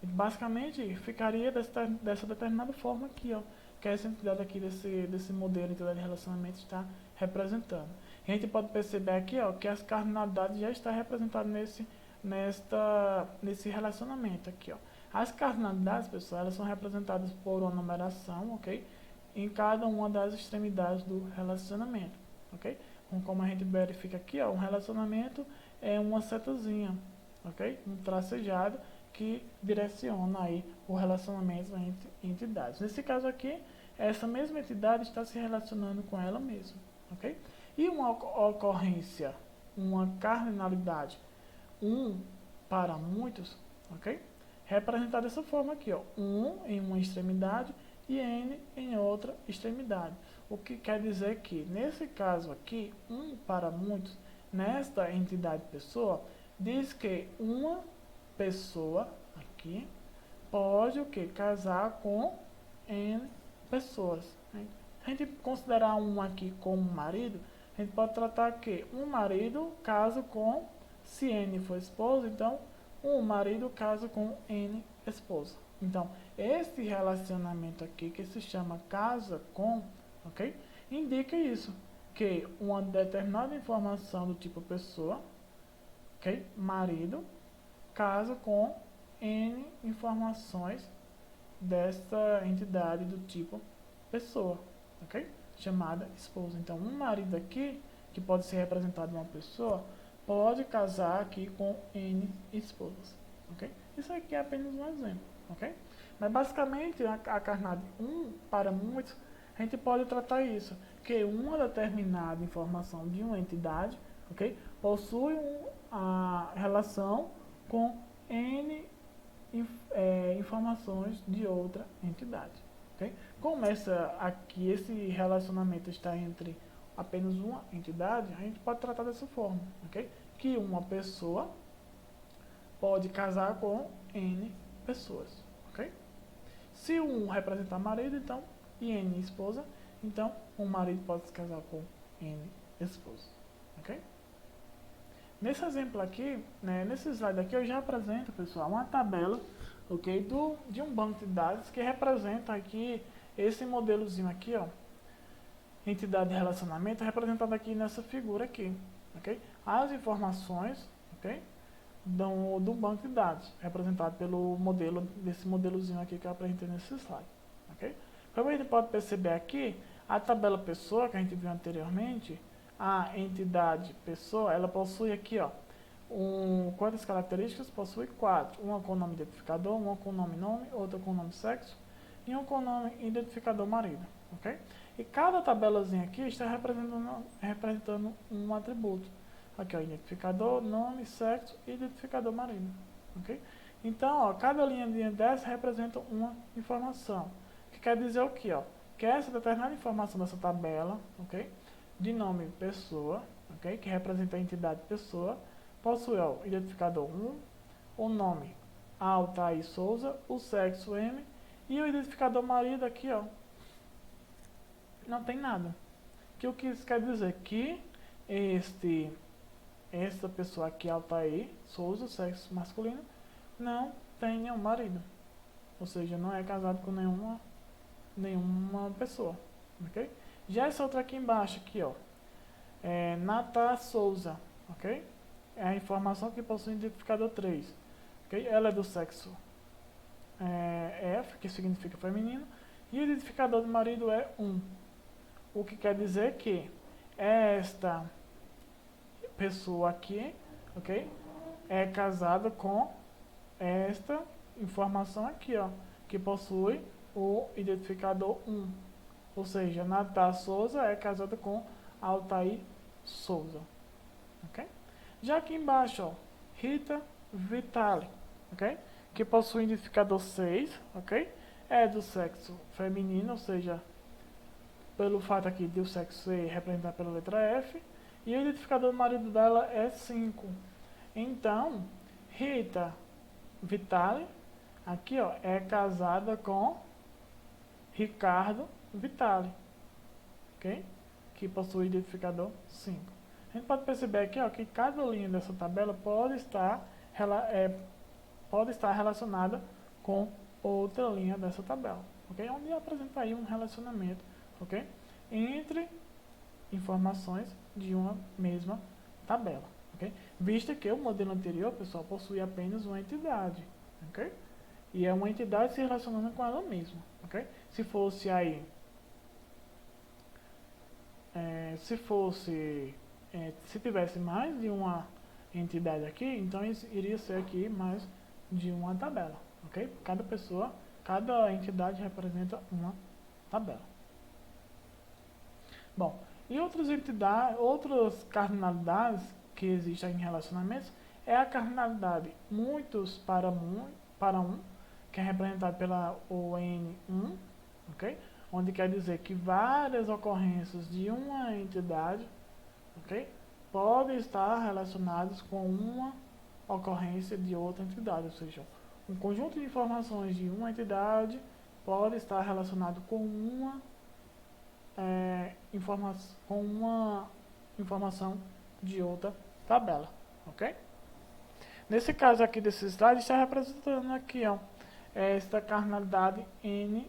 Basicamente ficaria dessa determinada forma aqui, ó, que essa entidade aqui desse modelo de entidade de relacionamento está representando. A gente pode perceber aqui, ó, que as cardinalidades já estão representadas nesse relacionamento aqui, ó. As cardinalidades, pessoal, elas são representadas por uma numeração, ok? Em cada uma das extremidades do relacionamento, ok? Como a gente verifica aqui, ó, um relacionamento é uma setazinha, ok? Um tracejado que direciona aí o relacionamento entre entidades. Nesse caso aqui, essa mesma entidade está se relacionando com ela mesma, ok? E uma ocorrência, uma cardinalidade, para muitos, ok? Representada dessa forma aqui, ó, em uma extremidade e n em outra extremidade. O que quer dizer que, nesse caso aqui, para muitos, nesta entidade pessoa, diz que uma pessoa aqui pode o que? Casar com n pessoas. Né? A gente considerar aqui como marido, a gente pode tratar que um marido casa com, se n for esposa, então um marido casa com n esposa. Então, esse relacionamento aqui, que se chama casa com, ok? Indica isso, que uma determinada informação do tipo pessoa, ok? Marido, casa com n informações desta entidade do tipo pessoa, ok? Chamada esposa. Então, um marido aqui, que pode ser representado uma pessoa, pode casar aqui com n esposas, ok? Isso aqui é apenas um exemplo, ok? Mas basicamente, a cardinalidade para muitos, a gente pode tratar isso, que uma determinada informação de uma entidade, ok? Possui a relação com n informações de outra entidade, ok? Como esse relacionamento está entre apenas uma entidade, a gente pode tratar dessa forma, ok? Que uma pessoa pode casar com n pessoas, ok? Se representar marido, então, e n esposa, então um marido pode se casar com n esposas, ok? Nesse exemplo aqui, né, nesse slide aqui, eu já apresento, pessoal, uma tabela, ok, de um banco de dados que representa aqui esse modelozinho aqui, ó, entidade de relacionamento, representado aqui nessa figura aqui, ok? As informações, ok, do banco de dados, representado pelo modelo, desse modelozinho aqui que eu apresentei nesse slide, ok? Como a gente pode perceber aqui, a tabela pessoa, que a gente viu anteriormente, a entidade pessoa, ela possui aqui, ó, quantas características? Possui 4. Uma com nome identificador, uma com nome, outra com nome sexo e uma com nome identificador marido, ok? E cada tabelazinha aqui está representando um atributo. Aqui, ó, identificador, nome, sexo e identificador marido, ok? Então, ó, cada linha dessa representa uma informação. Que quer dizer o quê, ó? Que essa determinada informação dessa tabela, ok? De nome pessoa, ok? Que representa a entidade pessoa, possui ó, o identificador 1, o nome Altair Souza, o sexo M e o identificador marido aqui, ó, não tem nada. O que isso quer dizer? Que essa pessoa aqui, Altair Souza, sexo masculino, não tem nenhum marido. Ou seja, não é casado com nenhuma pessoa, ok? Já essa outra aqui embaixo, aqui, ó, Nata Souza, ok? É a informação que possui identificador 3, ok? Ela é do sexo F, que significa feminino, e o identificador do marido é 1. O que quer dizer que esta pessoa aqui, ok? É casada com esta informação aqui, ó, que possui o identificador 1. Ou seja, Natália Souza é casada com Altair Souza, ok? Já aqui embaixo, ó, Rita Vitale, ok? Que possui o identificador 6, ok? É do sexo feminino, ou seja, pelo fato aqui de o sexo ser representado pela letra F, e o identificador do marido dela é 5. Então, Rita Vitale, aqui ó, é casada com Ricardo Vitale, ok? Que possui o identificador 5. A gente pode perceber aqui ó, que cada linha dessa tabela pode estar relacionada com outra linha dessa tabela, ok? Onde apresenta aí um relacionamento, ok? Entre informações de uma mesma tabela, ok? Visto que o modelo anterior, pessoal, possui apenas uma entidade, ok? E é uma entidade se relacionando com ela mesma, ok? Se fosse aí, se tivesse mais de uma entidade aqui, então iria ser aqui mais de uma tabela, ok? Cada pessoa, cada entidade representa uma tabela. Bom, e outras cardinalidades que existem em relacionamentos é a cardinalidade muitos para um, que é representado pela ON1, ok? Onde quer dizer que várias ocorrências de uma entidade, ok? Podem estar relacionadas com uma ocorrência de outra entidade, ou seja, um conjunto de informações de uma entidade pode estar relacionado com uma informação de outra tabela, ok? Nesse caso aqui desse slide está representando aqui, ó, esta cardinalidade N1,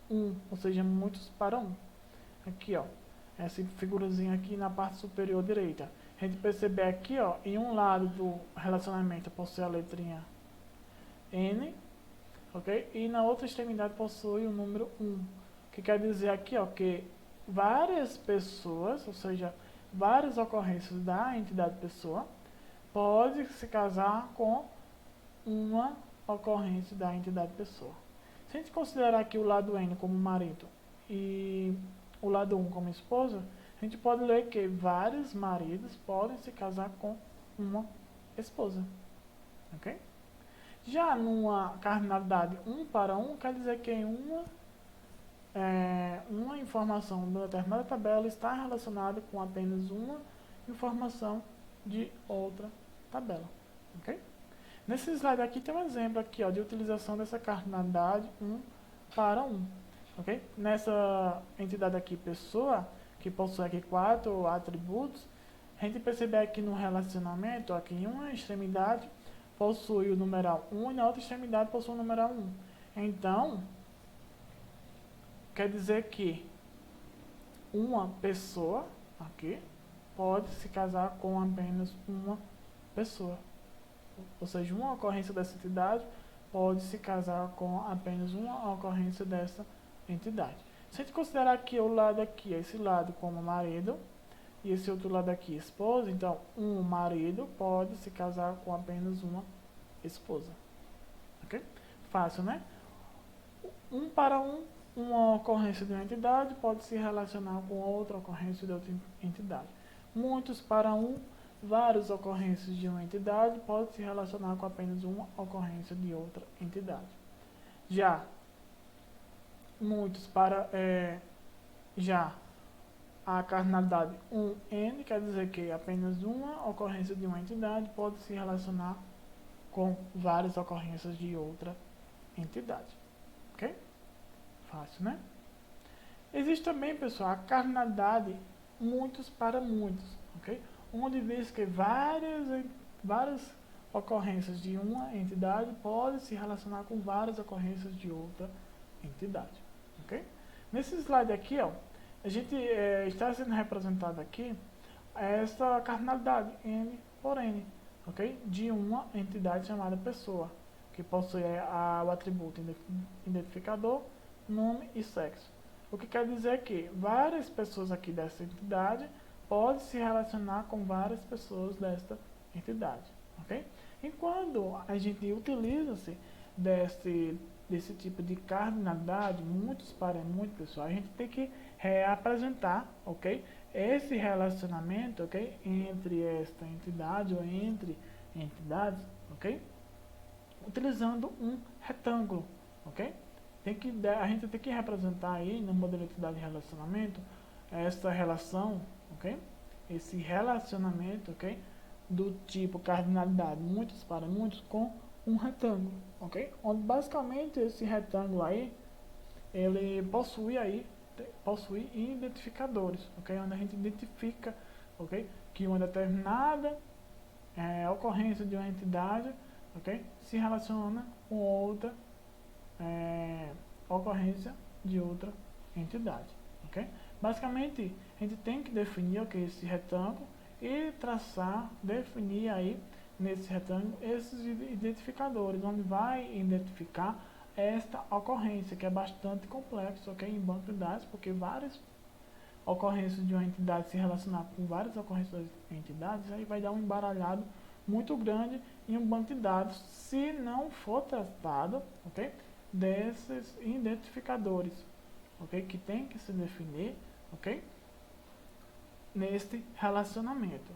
ou seja, muitos para 1. Aqui, ó, essa figurazinha aqui na parte superior direita. A gente perceber aqui, ó, em um lado do relacionamento possui a letrinha N, ok? E na outra extremidade possui o número 1, que quer dizer aqui, ó, que várias pessoas, ou seja, várias ocorrências da entidade pessoa, pode se casar com uma ocorrência da entidade pessoa. Se a gente considerar aqui o lado N como marido e o lado 1 como esposa, a gente pode ler que vários maridos podem se casar com uma esposa, ok? Já numa cardinalidade 1 para 1, quer dizer que uma informação de uma determinada tabela está relacionada com apenas uma informação de outra tabela, ok? Nesse slide aqui tem um exemplo aqui, ó, de utilização dessa cardinalidade 1 para 1, ok? Nessa entidade aqui, pessoa, que possui aqui 4 atributos, a gente percebe aqui no relacionamento, aqui em uma extremidade possui o numeral 1 e na outra extremidade possui o numeral 1. Então, quer dizer que uma pessoa aqui pode se casar com apenas uma pessoa. Ou seja, uma ocorrência dessa entidade pode se casar com apenas uma ocorrência dessa entidade. Se a gente considerar aqui o lado aqui, esse lado como marido, e esse outro lado aqui esposa, então um marido pode se casar com apenas uma esposa. Ok? Fácil, né? Um para um, uma ocorrência de uma entidade pode se relacionar com outra ocorrência de outra entidade. Muitos para um, várias ocorrências de uma entidade podem se relacionar com apenas uma ocorrência de outra entidade. Já a cardinalidade 1N quer dizer que apenas uma ocorrência de uma entidade pode se relacionar com várias ocorrências de outra entidade. Ok? Fácil, né? Existe também, pessoal, a cardinalidade muitos para muitos, ok? Onde diz que várias ocorrências de uma entidade podem se relacionar com várias ocorrências de outra entidade, ok? Nesse slide aqui, ó, a gente está sendo representado aqui essa cardinalidade N por N, ok? De uma entidade chamada pessoa, que possui o atributo identificador, nome e sexo. O que quer dizer que várias pessoas aqui dessa entidade pode se relacionar com várias pessoas desta entidade, ok? E quando a gente utiliza-se desse tipo de cardinalidade, muitos para muitos, pessoal, a gente tem que reapresentar, ok? Esse relacionamento, ok? Entre esta entidade ou entre entidades, ok? Utilizando um retângulo, ok? A gente tem que representar aí no modelo de entidade de relacionamento essa relação, ok? Esse relacionamento, ok? Do tipo cardinalidade muitos para muitos com um retângulo, ok? Onde basicamente esse retângulo aí, ele possui identificadores, ok? Onde a gente identifica, ok? Que uma determinada ocorrência de uma entidade, ok? Se relaciona com outra ocorrência de outra entidade, ok? Basicamente, a gente tem que definir o que é esse retângulo e definir aí nesse retângulo esses identificadores, onde vai identificar esta ocorrência, que é bastante complexo, ok? Em banco de dados, porque várias ocorrências de uma entidade se relacionar com várias ocorrências de entidades, aí vai dar um embaralhado muito grande em um banco de dados, se não for tratado, ok? Desses identificadores, ok? Que tem que se definir, ok? Neste relacionamento,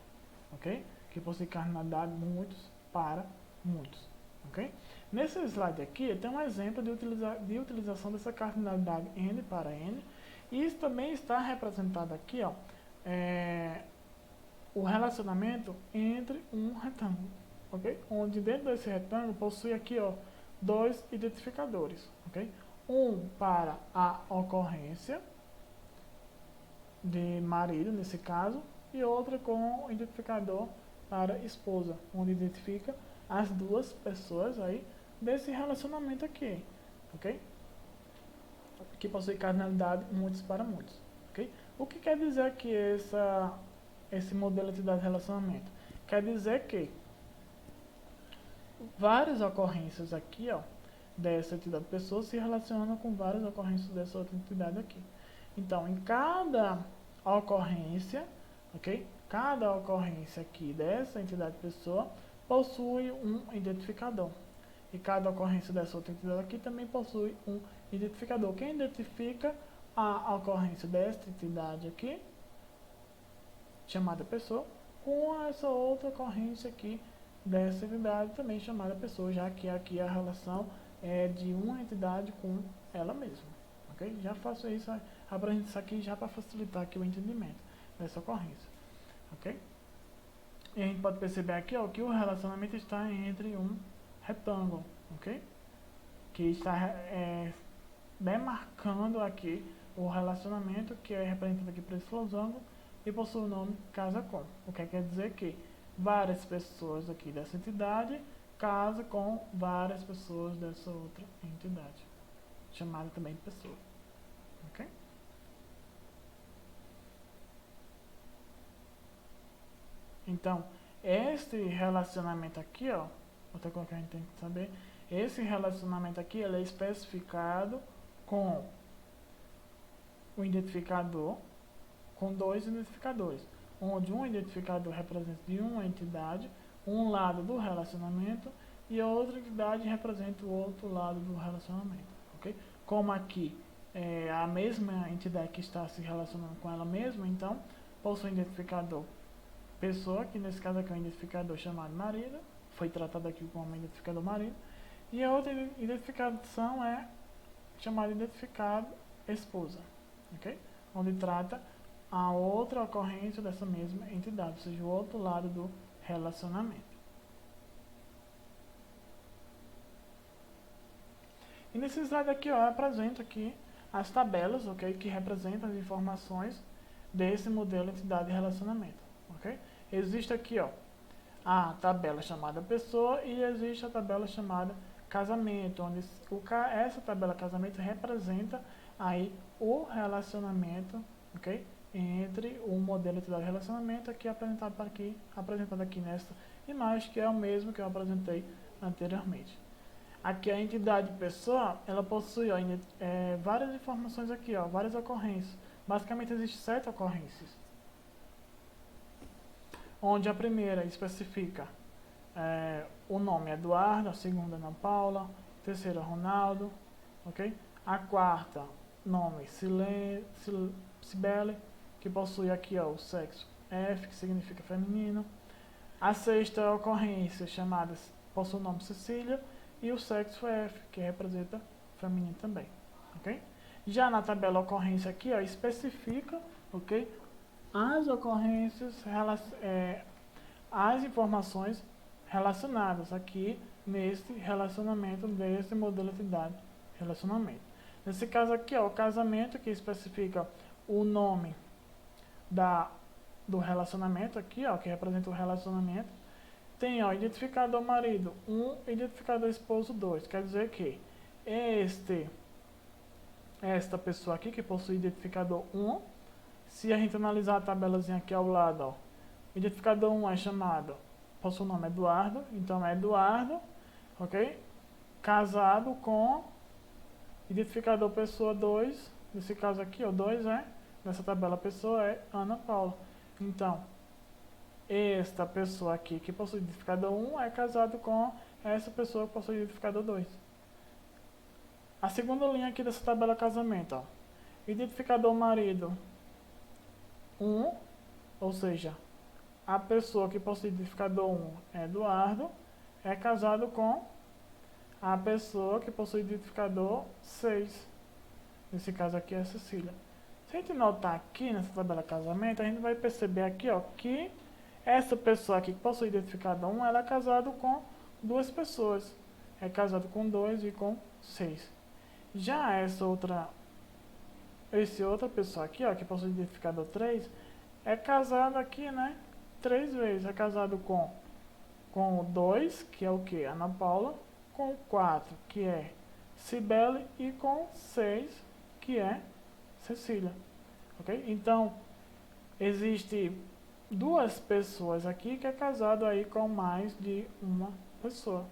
ok? Que possui cardinalidade muitos para muitos, ok? Nesse slide aqui, tem um exemplo de utilização dessa cardinalidade N para N, e isso também está representado aqui, ó, o relacionamento entre um retângulo, ok? Onde dentro desse retângulo possui aqui, ó, dois identificadores, ok? Um para a ocorrência de marido, nesse caso, e outro com o identificador para esposa, onde identifica as duas pessoas aí desse relacionamento aqui, ok? Que possui cardinalidade muitos para muitos, ok? O que quer dizer que esse modelo de entidade de relacionamento? Quer dizer que várias ocorrências aqui, ó, dessa entidade de pessoa se relacionam com várias ocorrências dessa outra entidade aqui. Então, em cada ocorrência, ok? Cada ocorrência aqui dessa entidade de pessoa possui um identificador. E cada ocorrência dessa outra entidade aqui também possui um identificador. Quem identifica a ocorrência desta entidade aqui, chamada pessoa, com essa outra ocorrência aqui dessa entidade também chamada pessoa, já que aqui a relação é de uma entidade com ela mesma, ok? Já faço isso, apresento isso aqui já para facilitar aqui o entendimento dessa ocorrência, ok? E a gente pode perceber aqui, ó, que o relacionamento está entre um retângulo, ok? Que está demarcando aqui o relacionamento que é representado aqui por esse losango e possui o nome casa com. O que quer dizer que várias pessoas aqui dessa entidade casa com várias pessoas dessa outra entidade, chamada também de pessoa, ok? Então, este relacionamento aqui, ó, outra coisa que a gente tem que saber, esse relacionamento aqui, ele é especificado com o identificador, com dois identificadores, onde um identificador representa de uma entidade, um lado do relacionamento, e a outra entidade representa o outro lado do relacionamento, ok? Como aqui é a mesma entidade que está se relacionando com ela mesma, então possui um identificador pessoa, que nesse caso aqui é um identificador chamado marido, foi tratado aqui como identificador marido, e a outra identificação é chamada identificado esposa, ok? Onde trata a outra ocorrência dessa mesma entidade, ou seja, o outro lado do relacionamento. E nesse slide aqui, ó, eu apresento aqui as tabelas, ok? Que representam as informações desse modelo de entidade de relacionamento, ok? Existe aqui, ó, a tabela chamada pessoa e existe a tabela chamada casamento, onde essa tabela casamento representa aí o relacionamento, ok? Entre o modelo de entidade de relacionamento aqui apresentado aqui nessa imagem, que é o mesmo que eu apresentei anteriormente. Aqui a entidade pessoa, ela possui, ó, várias informações aqui, ó, várias ocorrências. Basicamente existem 7 ocorrências, onde a primeira especifica o nome Eduardo, a segunda Ana Paula, a terceira Ronaldo, ok? A quarta, nome Cibele, que possui aqui ó, o sexo F, que significa feminino. A sexta ocorrência chamada possui o nome Cecília e o sexo F, que representa feminino também, ok? Já na tabela ocorrência aqui, ó, especifica, ok, as ocorrências, as informações relacionadas aqui neste relacionamento, desse modelo de entidade relacionamento. Nesse caso aqui, ó, o casamento, que especifica o nome do relacionamento aqui, ó, que representa o relacionamento. Tem, ó, identificador marido 1, identificador esposo 2. Quer dizer que esta pessoa aqui, que possui identificador 1, se a gente analisar a tabelazinha aqui ao lado, ó, identificador 1 é chamado, possui o nome Eduardo, então é Eduardo, ok? Casado com identificador pessoa 2, nesse caso aqui, ó, 2 nessa tabela pessoa é Ana Paula. Então, esta pessoa aqui que possui identificador 1 é casado com essa pessoa que possui identificador 2. A segunda linha aqui dessa tabela casamento, ó, identificador marido 1, ou seja, a pessoa que possui identificador 1 é Eduardo, é casado com a pessoa que possui identificador 6. Nesse caso aqui é a Cecília. Se a gente notar aqui nessa tabela casamento, a gente vai perceber aqui, ó, que essa pessoa aqui que possui identificador 1, ela é casado com duas pessoas. É casado com 2 e com 6. Já essa outra pessoa aqui, ó, que possui identificador 3, é casado aqui, né, 3 vezes. É casado com o 2, que é o que? Ana Paula, com o 4, que é Cibele, e com 6, que é Cecília, ok? Então, existe duas pessoas aqui que é casado aí com mais de uma pessoa,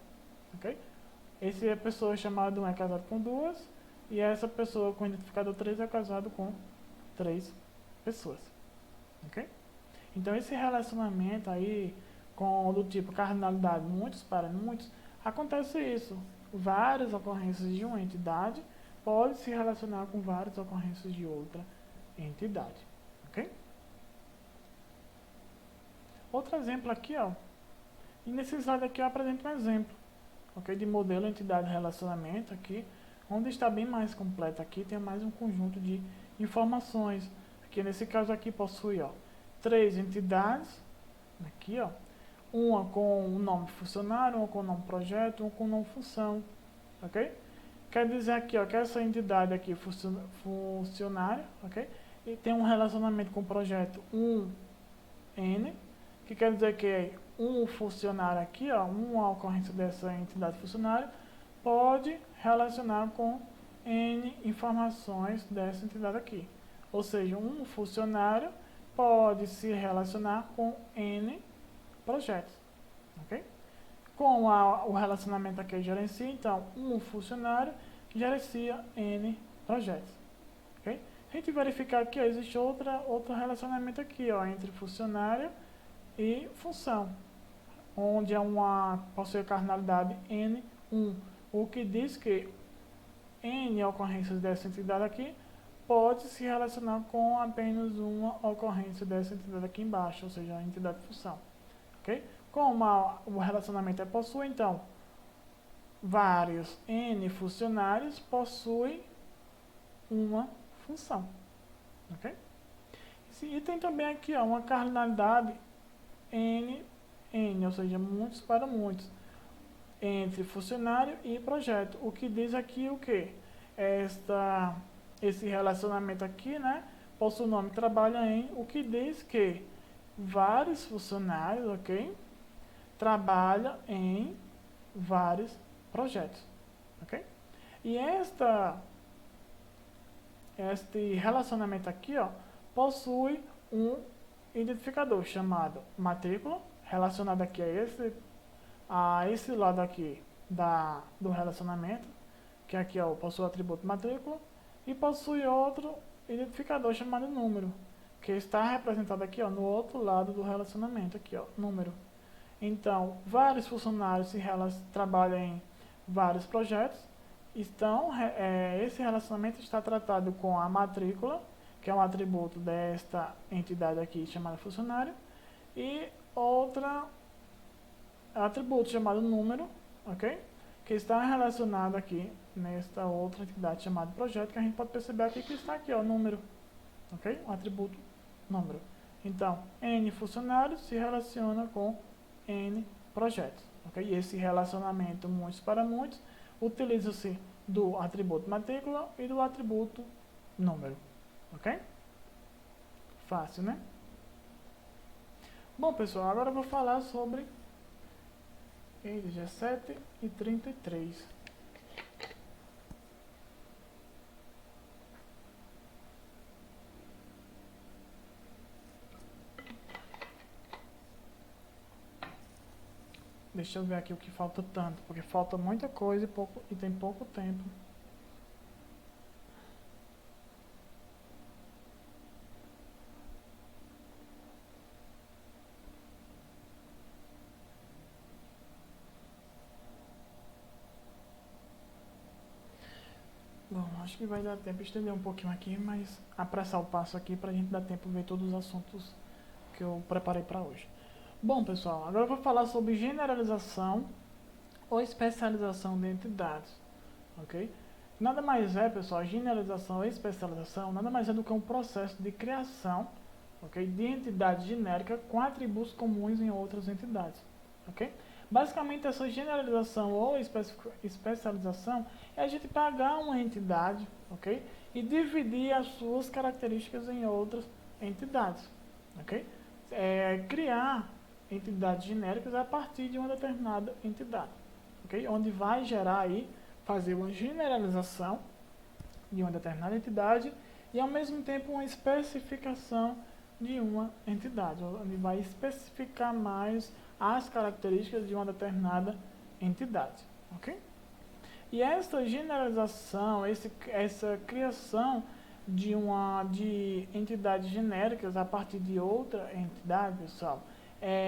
ok? Essa pessoa chamada 1 é casado com duas, e essa pessoa com identificador 3 é casado com 3 pessoas, ok? Então, esse relacionamento aí, do tipo cardinalidade muitos para muitos, acontece isso. Várias ocorrências de uma entidade podem se relacionar com várias ocorrências de outra entidade, ok? Outro exemplo aqui, ó. E nesse slide aqui eu apresento um exemplo, ok, de modelo entidade relacionamento aqui, onde está bem mais completo aqui, tem mais um conjunto de informações. Aqui nesse caso aqui possui, ó, 3 entidades, aqui, ó, uma com o nome funcionário, uma com o nome projeto, uma com o nome função, ok? Quer dizer aqui, ó, que essa entidade aqui, funcionário, ok? E tem um relacionamento com o projeto 1N, que quer dizer que um funcionário aqui, ó, uma ocorrência dessa entidade funcionário, pode relacionar com N informações dessa entidade aqui. Ou seja, um funcionário pode se relacionar com N projetos, ok? Com o relacionamento aqui gerencia, então, um funcionário gerencia N projetos, ok? A gente verificar aqui, ó, existe outro relacionamento aqui, ó, entre funcionário e função, onde possui a cardinalidade N1, o que diz que N ocorrências dessa entidade aqui pode se relacionar com apenas uma ocorrência dessa entidade aqui embaixo, ou seja, a entidade função, ok? Como o relacionamento é possui, então, vários N funcionários possuem uma função, ok? E tem também aqui, ó, uma cardinalidade N, ou seja, muitos para muitos, entre funcionário e projeto. O que diz aqui o que? Esse relacionamento aqui, né, possui o nome trabalha em, o que diz que vários funcionários, ok, trabalham em vários projetos, ok? E este relacionamento aqui, ó, possui um identificador chamado matrícula, relacionado aqui a esse lado aqui do relacionamento, que aqui, ó, possui o atributo matrícula, e possui outro identificador chamado número, que está representado aqui, ó, no outro lado do relacionamento, aqui, ó, número. Então, vários funcionários trabalham em vários projetos. Esse relacionamento está tratado com a matrícula, que é um atributo desta entidade aqui chamada funcionário, e outra atributo chamado número, ok? Que está relacionado aqui nesta outra entidade chamada projeto, que a gente pode perceber aqui que está aqui, ó, número, ok? O atributo número. Então, N funcionários se relaciona com N projetos, ok? E esse relacionamento muitos para muitos utiliza-se do atributo matrícula e do atributo número, ok? Fácil, né? Bom, pessoal, agora eu vou falar sobre 17 e 33. Deixa eu ver aqui o que falta tanto, porque falta muita coisa e tem pouco tempo. Bom, acho que vai dar tempo de estender um pouquinho aqui, mas apressar o passo aqui para a gente dar tempo de ver todos os assuntos que eu preparei para hoje. Bom, pessoal, agora eu vou falar sobre generalização ou especialização de entidades, ok? Nada mais é, pessoal, generalização ou especialização nada mais é do que um processo de criação, ok, de entidade genérica com atributos comuns em outras entidades, ok? Basicamente, essa generalização ou especialização é a gente pegar uma entidade, ok, e dividir as suas características em outras entidades, ok? Criar entidades genéricas a partir de uma determinada entidade, ok? Onde vai gerar aí, fazer uma generalização de uma determinada entidade e ao mesmo tempo uma especificação de uma entidade, onde vai especificar mais as características de uma determinada entidade, ok? E essa generalização, essa criação de entidades genéricas a partir de outra entidade, pessoal,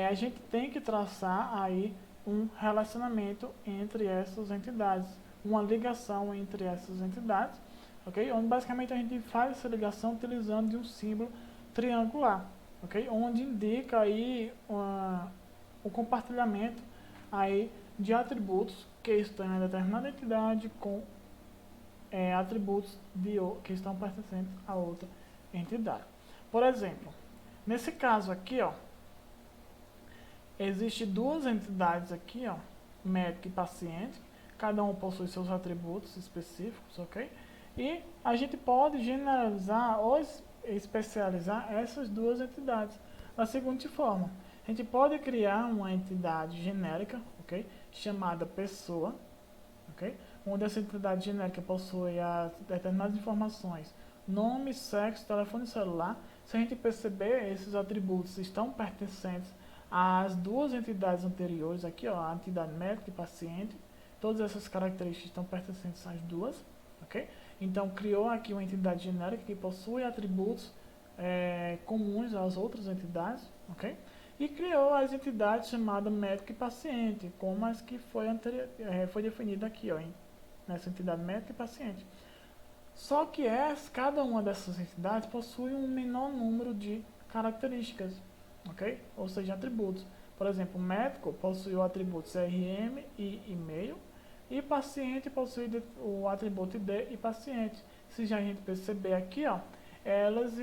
a gente tem que traçar aí um relacionamento entre essas entidades, uma ligação entre essas entidades, ok? Onde basicamente a gente faz essa ligação utilizando de um símbolo triangular, ok? Onde indica aí o compartilhamento aí de atributos que estão em determinada entidade com atributos que estão pertencentes a outra entidade. Por exemplo, nesse caso aqui, ó, existe duas entidades aqui, ó, médico e paciente, cada um possui seus atributos específicos, ok? E a gente pode generalizar ou especializar essas duas entidades da seguinte forma. A gente pode criar uma entidade genérica, ok, chamada pessoa, ok, onde essa entidade genérica possui as determinadas informações, nome, sexo, telefone celular. Se a gente perceber, esses atributos estão pertencentes às duas entidades anteriores, aqui, ó, a entidade médico e paciente. Todas essas características estão pertencentes às duas, ok? Então, criou aqui uma entidade genérica que possui atributos comuns às outras entidades, ok? E criou as entidades chamadas médico e paciente, como as que foi definida aqui, ó, nessa entidade médico e paciente. Só que cada uma dessas entidades possui um menor número de características, ok? Ou seja, atributos. Por exemplo, médico possui o atributo CRM e e-mail, e paciente possui o atributo ID e paciente. Se a gente perceber aqui, ó, elas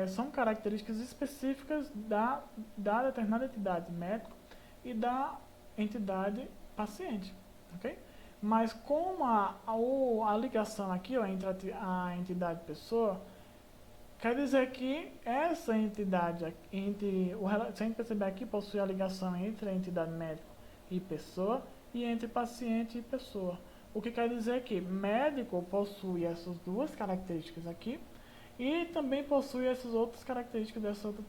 são características específicas da determinada entidade médico e da entidade paciente, ok? Mas como a ligação aqui, ó, entre a entidade pessoa, quer dizer que essa entidade, se a gente perceber aqui, possui a ligação entre a entidade médico e pessoa e entre paciente e pessoa. O que quer dizer que médico possui essas duas características aqui e também possui essas outras características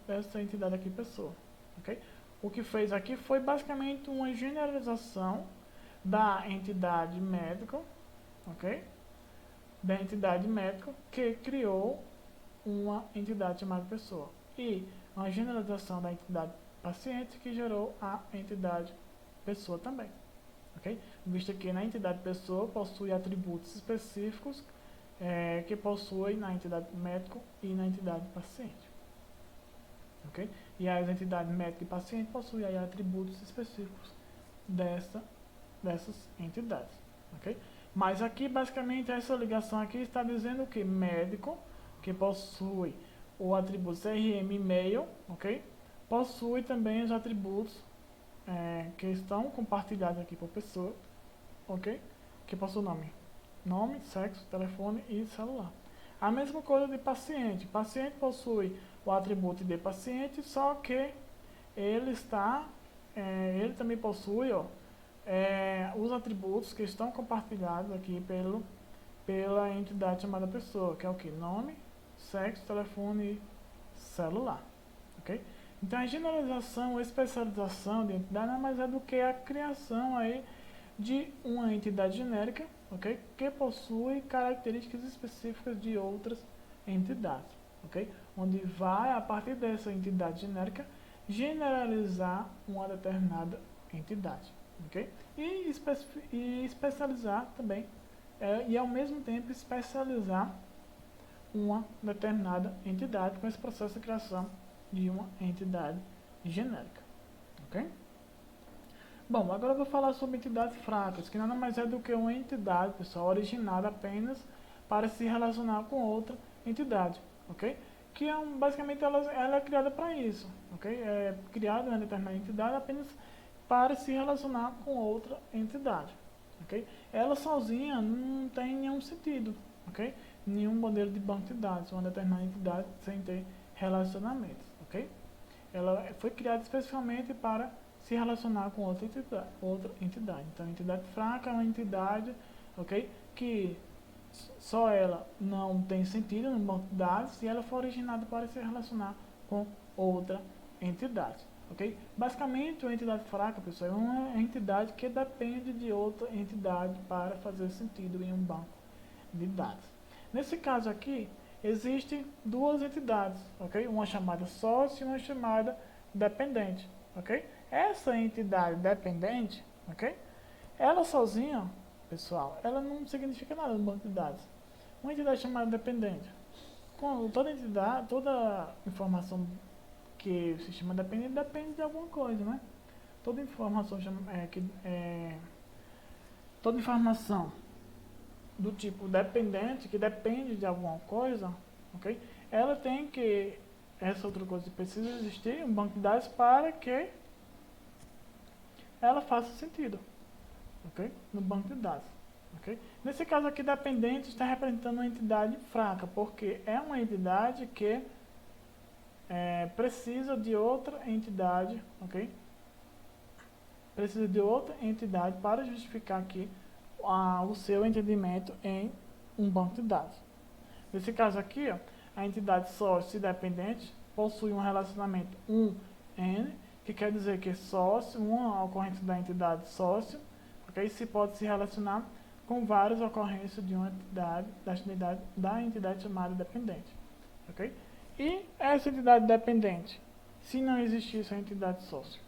dessa entidade aqui, pessoa. Okay? O que fez aqui foi basicamente uma generalização da entidade médico, ok? Da entidade médico que criou uma entidade chamada pessoa. e uma generalização da entidade paciente que gerou a entidade pessoa também. Okay? Visto que na entidade pessoa possui atributos específicos que possui na entidade médico e na entidade paciente. Okay? E as entidades médico e paciente possuem aí atributos específicos dessas entidades. Okay? Mas aqui basicamente essa ligação aqui está dizendo que médico que possui o atributo CRM e-mail, okay? Possui também os atributos que estão compartilhados aqui por pessoa, ok? Que possui nome, sexo, telefone e celular. A mesma coisa de paciente. Paciente possui o atributo de paciente, só que ele também possui os atributos que estão compartilhados aqui pela entidade chamada pessoa, que é o que? Nome, sexo, telefone e celular. Ok? Então a generalização ou especialização de entidade nada mais é do que a criação aí de uma entidade genérica, ok? Que possui características específicas de outras entidades, ok? Onde vai, a partir dessa entidade genérica, generalizar uma determinada entidade, ok? E especializar também, e ao mesmo tempo especializar uma determinada entidade com esse processo de criação de uma entidade genérica, ok? Bom, agora eu vou falar sobre entidades fracas, que nada mais é do que uma entidade, pessoal, originada apenas para se relacionar com outra entidade, ok? Que basicamente ela é criada para isso, ok? É criada uma determinada entidade apenas para se relacionar com outra entidade, ok? Ela sozinha não tem nenhum sentido, ok? Nenhum modelo de banco de dados, uma determinada entidade sem ter relacionamentos, ok? Ela foi criada especificamente para se relacionar com outra entidade. Então, a entidade fraca é uma entidade, ok, que só ela não tem sentido no banco de dados se ela for originada para se relacionar com outra entidade, ok? Basicamente, uma entidade fraca, pessoal, é uma entidade que depende de outra entidade para fazer sentido em um banco de dados. Nesse caso aqui, existem duas entidades, ok? Uma chamada sócio e uma chamada dependente, ok? Essa entidade dependente, ok? Ela sozinha, pessoal, ela não significa nada no banco de dados. Uma entidade chamada dependente, com toda informação que o sistema depende de alguma coisa, né? Toda informação toda informação do tipo dependente, que depende de alguma coisa, ok? Ela tem que, essa outra coisa precisa existir, um banco de dados para que ela faça sentido, ok? No banco de dados, ok? Nesse caso aqui, dependente está representando uma entidade fraca, porque é uma entidade que precisa de outra entidade, ok? Precisa de outra entidade para justificar aqui o seu entendimento em um banco de dados. Nesse caso aqui, ó, a entidade sócio e dependente possui um relacionamento 1N, que quer dizer que sócio, uma ocorrência da entidade sócio, okay, se pode se relacionar com várias ocorrências de uma entidade, da entidade chamada dependente. Okay? E essa entidade dependente, se não existisse a entidade sócio,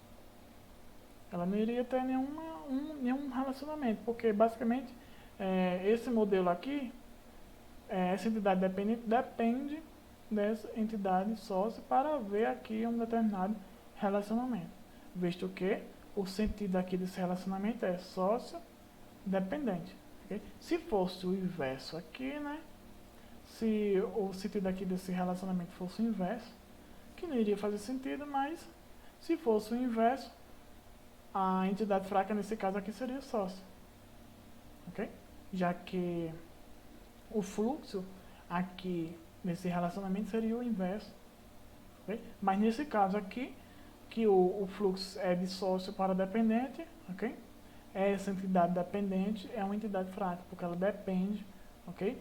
ela não iria ter nenhum relacionamento, porque basicamente esse modelo aqui, essa entidade dependente depende dessa entidade sócia para haver aqui um determinado relacionamento, visto que o sentido aqui desse relacionamento é sócio dependente. Okay? Se fosse o inverso aqui, né? Se o sentido aqui desse relacionamento fosse o inverso, que não iria fazer sentido, mas se fosse o inverso, a entidade fraca nesse caso aqui seria sócio, ok? Já que o fluxo aqui nesse relacionamento seria o inverso, okay? Mas nesse caso aqui, que o fluxo é de sócio para dependente, ok? Essa entidade dependente é uma entidade fraca, porque ela depende, ok?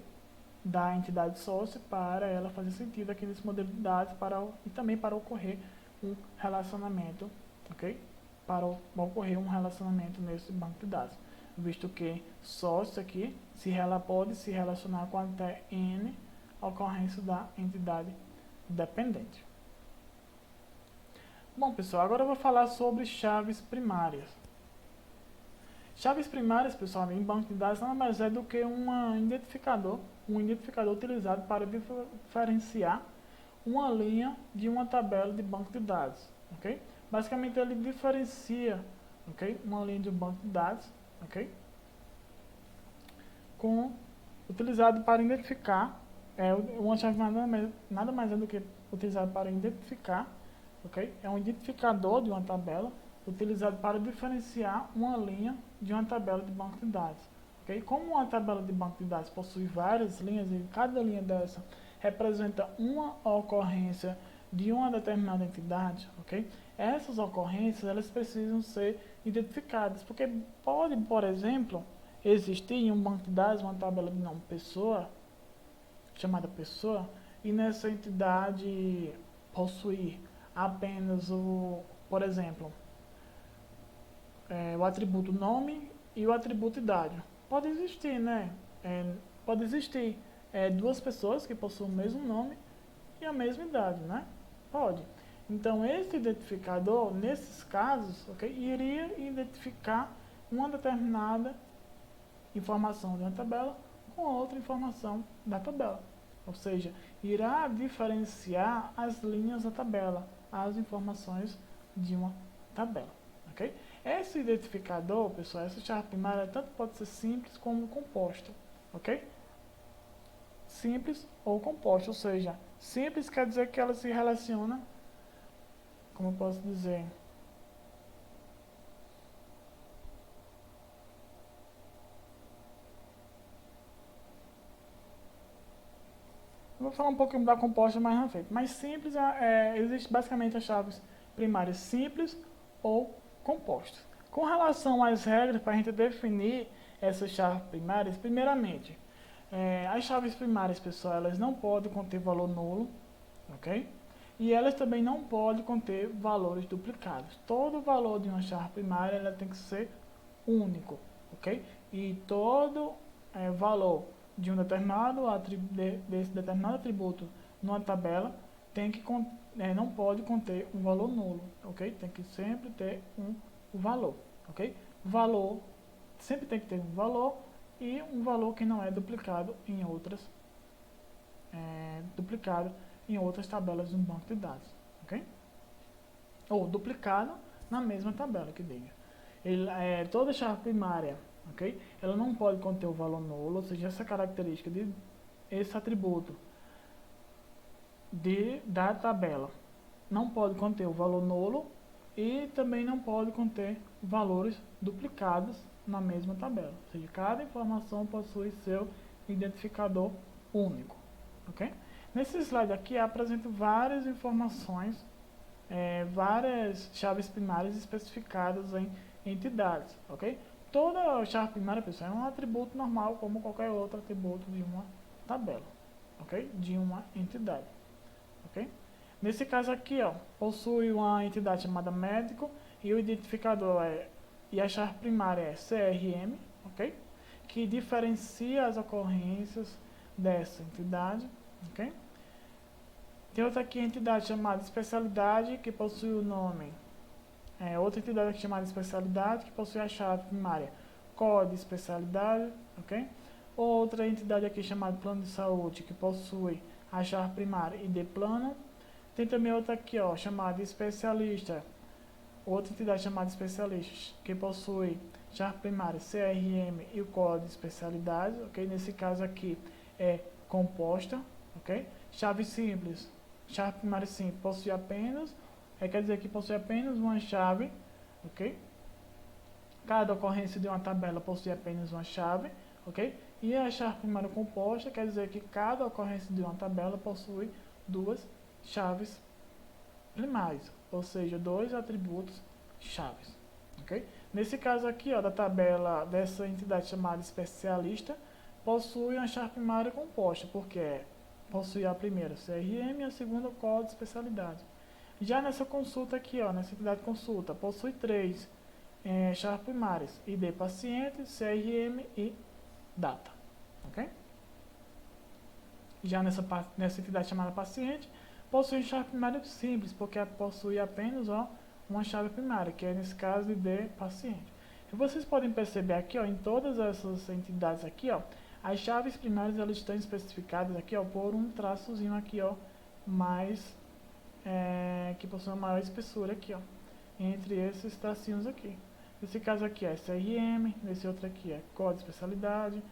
Da entidade sócia para ela fazer sentido aqui nesse modelo de dados e também para ocorrer um relacionamento, ok? Para ocorrer um relacionamento nesse banco de dados, visto que sócio aqui pode se relacionar com até N ocorrência da entidade dependente, Bom, pessoal, agora eu vou falar sobre chaves primárias. Chaves primárias, pessoal, em banco de dados nada mais é do que um identificador utilizado para diferenciar uma linha de uma tabela de banco de dados, ok? Basicamente ele diferencia, ok, uma linha de um banco de dados, ok, utilizado para identificar uma chave nada mais é do que utilizado para identificar, ok? É um identificador de uma tabela utilizado para diferenciar uma linha de uma tabela de banco de dados. Okay? Como uma tabela de banco de dados possui várias linhas e cada linha dessa representa uma ocorrência de uma determinada entidade, okay? Essas ocorrências elas precisam ser identificadas, porque pode, por exemplo, existir em um banco de dados uma tabela de nome pessoa, chamada pessoa, e nessa entidade possuir apenas por exemplo, o atributo nome e o atributo idade. Pode existir, né? Pode existir duas pessoas que possuem o mesmo nome e a mesma idade, né? Pode. Então, esse identificador, nesses casos, okay, iria identificar uma determinada informação de uma tabela com outra informação da tabela. Ou seja, irá diferenciar as linhas da tabela, as informações de uma tabela. Okay? Esse identificador, pessoal, essa chave primária, tanto pode ser simples como composta. Ok? Simples ou composta, ou seja, simples quer dizer que ela se relaciona, como eu posso dizer, eu vou falar um pouquinho da composta mais na frente, mas simples existe basicamente as chaves primárias simples ou compostas. Com relação às regras para a gente definir essas chaves primárias, primeiramente, as chaves primárias, pessoal, elas não podem conter valor nulo, ok? E elas também não podem conter valores duplicados. Todo valor de uma chave primária ela tem que ser único, ok? E todo valor de um desse determinado atributo numa tabela tem que não pode conter um valor nulo, ok? Tem que sempre ter um valor, ok? Valor sempre tem que ter um valor e um valor que não é duplicado em outras tabelas de um banco de dados, ok? Ou duplicado na mesma tabela, que diga. Toda chave primária, ok? Ela não pode conter o valor nulo, ou seja, essa característica esse atributo da tabela não pode conter o valor nulo e também não pode conter valores duplicados na mesma tabela. Ou seja, cada informação possui seu identificador único, ok? Nesse slide aqui apresento várias informações, várias chaves primárias especificadas em entidades, ok? Toda chave primária, pessoal, é um atributo normal como qualquer outro atributo de uma tabela, ok? De uma entidade, ok? Nesse caso aqui, ó, possui uma entidade chamada médico e o identificador e a chave primária é CRM, ok? Que diferencia as ocorrências dessa entidade, ok? Tem outra aqui entidade chamada especialidade, que possui o nome. Outra entidade aqui chamada especialidade, que possui a chave primária código de especialidade, ok? Outra entidade aqui chamada plano de saúde, que possui a chave primária ID plano. Tem também outra aqui, ó, chamada especialista. Outra entidade chamada especialista, que possui chave primária CRM e o código de especialidade, ok? Nesse caso aqui é composta, ok? Chave simples. Chave primária simples possui apenas, quer dizer que possui apenas uma chave, ok? Cada ocorrência de uma tabela possui apenas uma chave, ok? E a chave primária composta quer dizer que cada ocorrência de uma tabela possui duas chaves primárias, ou seja, dois atributos chaves, ok? Nesse caso aqui, ó, da tabela dessa entidade chamada especialista, possui uma chave primária composta, porque possui a primeira CRM e a segunda código de especialidade. Já nessa consulta aqui, ó, nessa entidade consulta, possui três chaves primárias: ID paciente, CRM e data, ok? Já nessa entidade chamada paciente, possui chave primária simples, porque possui apenas uma chave primária, que é nesse caso de paciente. E vocês podem perceber aqui, em todas essas entidades aqui, as chaves primárias elas estão especificadas aqui, por um traçozinho aqui, mais que possui uma maior espessura aqui, entre esses tracinhos aqui. Nesse caso aqui é CRM, nesse outro aqui é código de especialidade,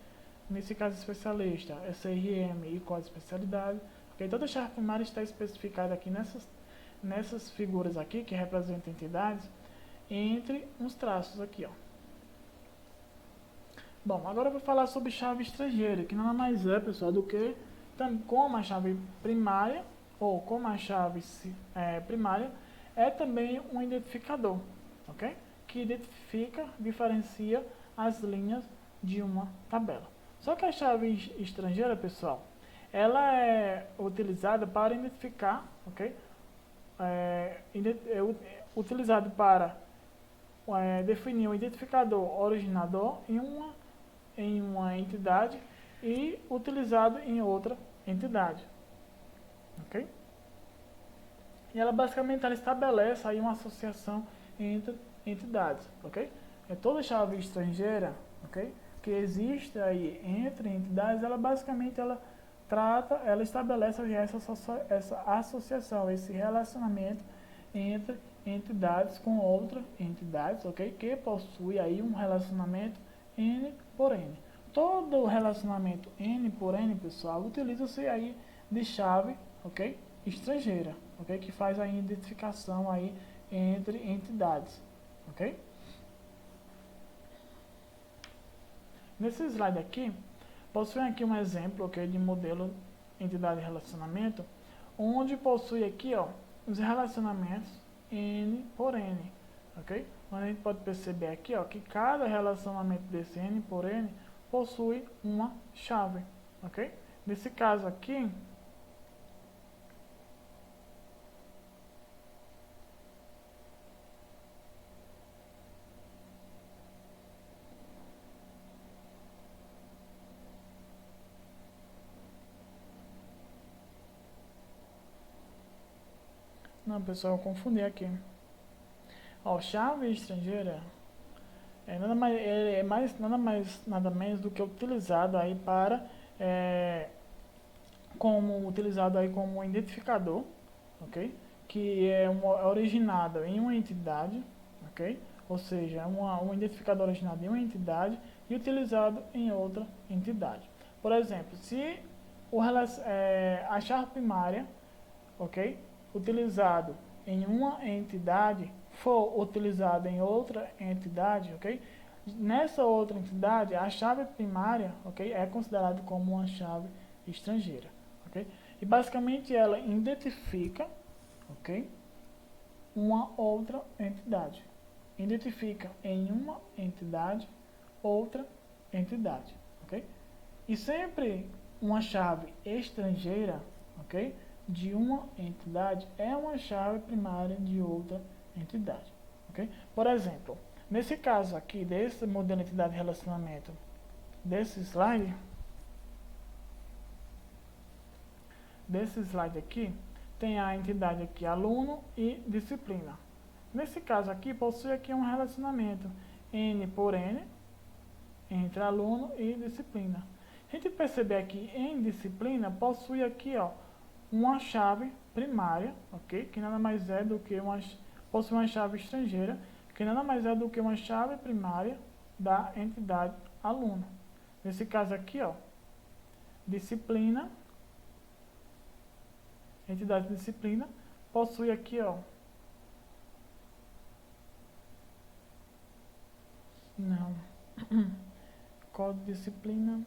nesse caso especialista é CRM e código de especialidade. Okay? Toda chave primária está especificada aqui nessas figuras aqui, que representam entidades, entre uns traços aqui, Bom, agora eu vou falar sobre chave estrangeira, que nada mais é, pessoal, do que como a chave primária, ou como a chave primária, é também um identificador, ok? Que identifica, diferencia as linhas de uma tabela. Só que a chave estrangeira, pessoal, ela é utilizada para identificar, ok? Utilizado para definir um identificador originador em uma entidade e utilizado em outra entidade, ok? E ela basicamente estabelece aí uma associação entre entidades, ok? Toda chave estrangeira, ok, que existe aí entre entidades, ela basicamente ela estabelece essa associação, esse relacionamento entre entidades com outras entidades, ok, que possui aí um relacionamento N por N. Todo relacionamento N por N, pessoal, utiliza-se aí de chave, ok, estrangeira, ok, que faz a identificação aí entre entidades, ok? Nesse slide aqui, possui aqui um exemplo, ok, de modelo entidade e relacionamento, onde possui aqui, os relacionamentos N por N, ok? Onde a gente pode perceber aqui, que cada relacionamento desse N por N possui uma chave, ok? Nesse caso aqui, não, pessoal, eu confundi aqui. Chave estrangeira nada menos do que utilizado aí como identificador, ok? Que é originado em uma entidade, ok? Ou seja, é um identificador originado em uma entidade e utilizado em outra entidade. Por exemplo, se a chave primária, ok, utilizado em uma entidade for utilizado em outra entidade, ok? Nessa outra entidade, a chave primária, ok, é considerada como uma chave estrangeira, ok? E basicamente ela identifica, ok, uma outra entidade. Identifica em uma entidade outra entidade, ok? E sempre uma chave estrangeira, ok, de uma entidade é uma chave primária de outra entidade, ok? Por exemplo, nesse caso aqui, desse modelo de entidade de relacionamento, desse slide aqui, tem a entidade aqui, aluno e disciplina. Nesse caso aqui, possui aqui um relacionamento N por N, entre aluno e disciplina. A gente perceber aqui, em disciplina, possui aqui, uma chave primária, ok? Que nada mais é do que possui uma chave estrangeira, que nada mais é do que uma chave primária da entidade aluno. Nesse caso aqui, disciplina, entidade de disciplina, possui aqui, não, código de disciplina,